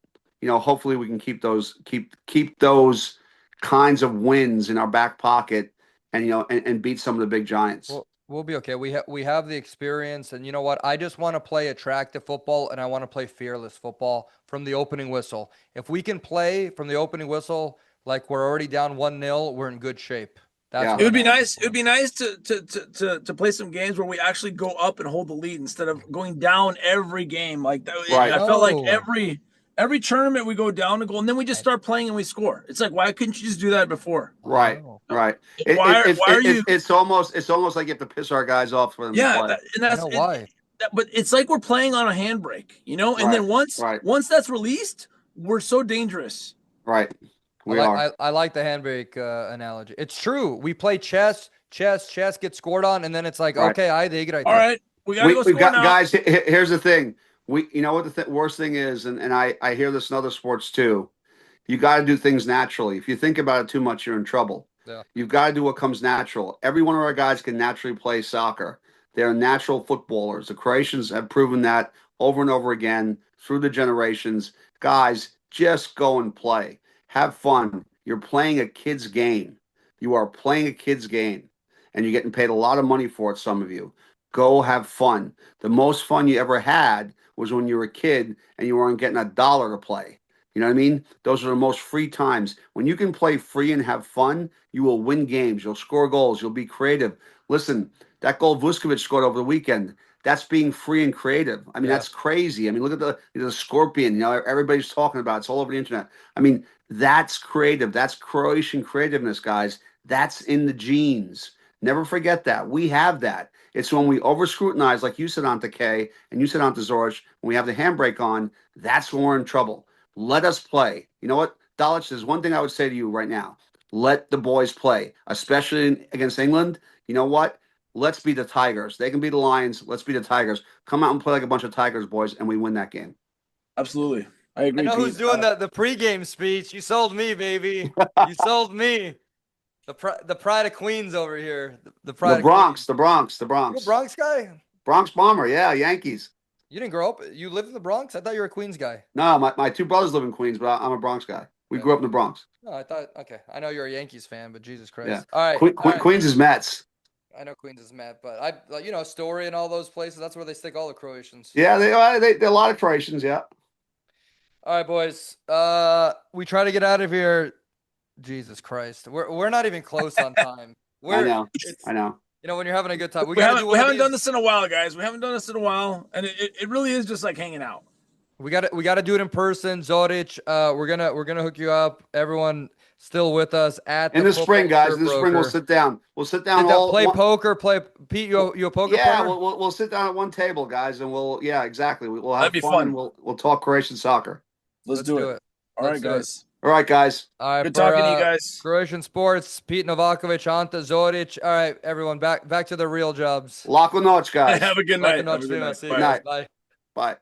hopefully we can keep those kinds of wins in our back pocket, and beat some of the big giants. Well, we'll be okay. We have the experience, and you know what? I just want to play attractive football, and I want to play fearless football from the opening whistle. If we can play from the opening whistle like we're already down 1-0, we're in good shape. It would be nice. It would be nice to play some games where we actually go up and hold the lead instead of going down every game like that. Right. I felt like every tournament we go down a goal and then we just start playing and we score. It's like, why couldn't you just do that before? Right. Right. Why are you? It's almost like you have to piss our guys off for them. Yeah, that's why. But it's like we're playing on a handbrake, And then once that's released, we're so dangerous. Right. I like the handbrake analogy. It's true. We play chess gets scored on, and then it's like, okay, I dig it. All right, we gotta go score now. Guys, here's the thing. What the worst thing is, and I hear this in other sports too. You got to do things naturally. If you think about it too much, you're in trouble. Yeah. You've got to do what comes natural. Every one of our guys can naturally play soccer. They're natural footballers. The Croatians have proven that over and over again through the generations. Guys, just go and play. Have fun. You're playing a kid's game. You are playing a kid's game, and you're getting paid a lot of money for it, some of you. Go have fun. The most fun you ever had was when you were a kid and you weren't getting $1 to play. You know what I mean? Those are the most free times. When you can play free and have fun, you will win games. You'll score goals. You'll be creative. Listen, that goal Vuskovic scored over the weekend, that's being free and creative. I mean, that's crazy. I mean, look at the scorpion. Everybody's talking about it. It's all over the internet. I mean, that's creative. That's Croatian creativeness, guys. That's in the genes. Never forget that. We have that. It's when we over-scrutinize, like you said, Ante K, and you said, Ante Zorić, when we have the handbrake on, that's when we're in trouble. Let us play. You know what, Dalic, there's one thing I would say to you right now. Let the boys play, especially against England. You know what? Let's be the Tigers. They can be the Lions. Let's be the Tigers. Come out and play like a bunch of Tigers, boys, and we win that game. Absolutely. I agree. I know who's doing the pregame speech. You sold me, baby. You sold me. The pride of Queens over here. The The pride of Bronx, Queens. the Bronx, the You a Bronx. Bronx guy? Bronx Bomber, yeah, Yankees. You didn't grow up. You lived in the Bronx. I thought you were a Queens guy. No, my two brothers live in Queens, but I'm a Bronx guy. We Okay. grew up in the Bronx. No, I thought. Okay, I know you're a Yankees fan, but Jesus Christ. Yeah. All right. All right. Queens is Mets. I know Queens is mad, but Story and all those places. That's where they stick all the Croatians. Yeah, they a lot of Croatians. Yeah. All right, boys. We try to get out of here. Jesus Christ, we're not even close on time. I know. You know, when you're having a good time, We haven't done this in a while, guys. We haven't done this in a while, and it really is just like hanging out. We got to do it in person. Zorić, we're gonna hook you up. Everyone still with us at in the spring, guys. In the spring, we'll sit down. We'll sit down. Play poker. Play Pete. You a poker yeah, player? we'll sit down at one table, guys, and exactly. We'll have That'd be fun. We'll talk Croatian soccer. Let's do it. All right, guys. All right, guys. All right, good talking to you guys. Croatian sports. Pete Novaković, Ante, Zorić. All right, everyone, back to the real jobs. Lako noć, guys. Have a good night. Lako noć, Good night. Bye. Bye.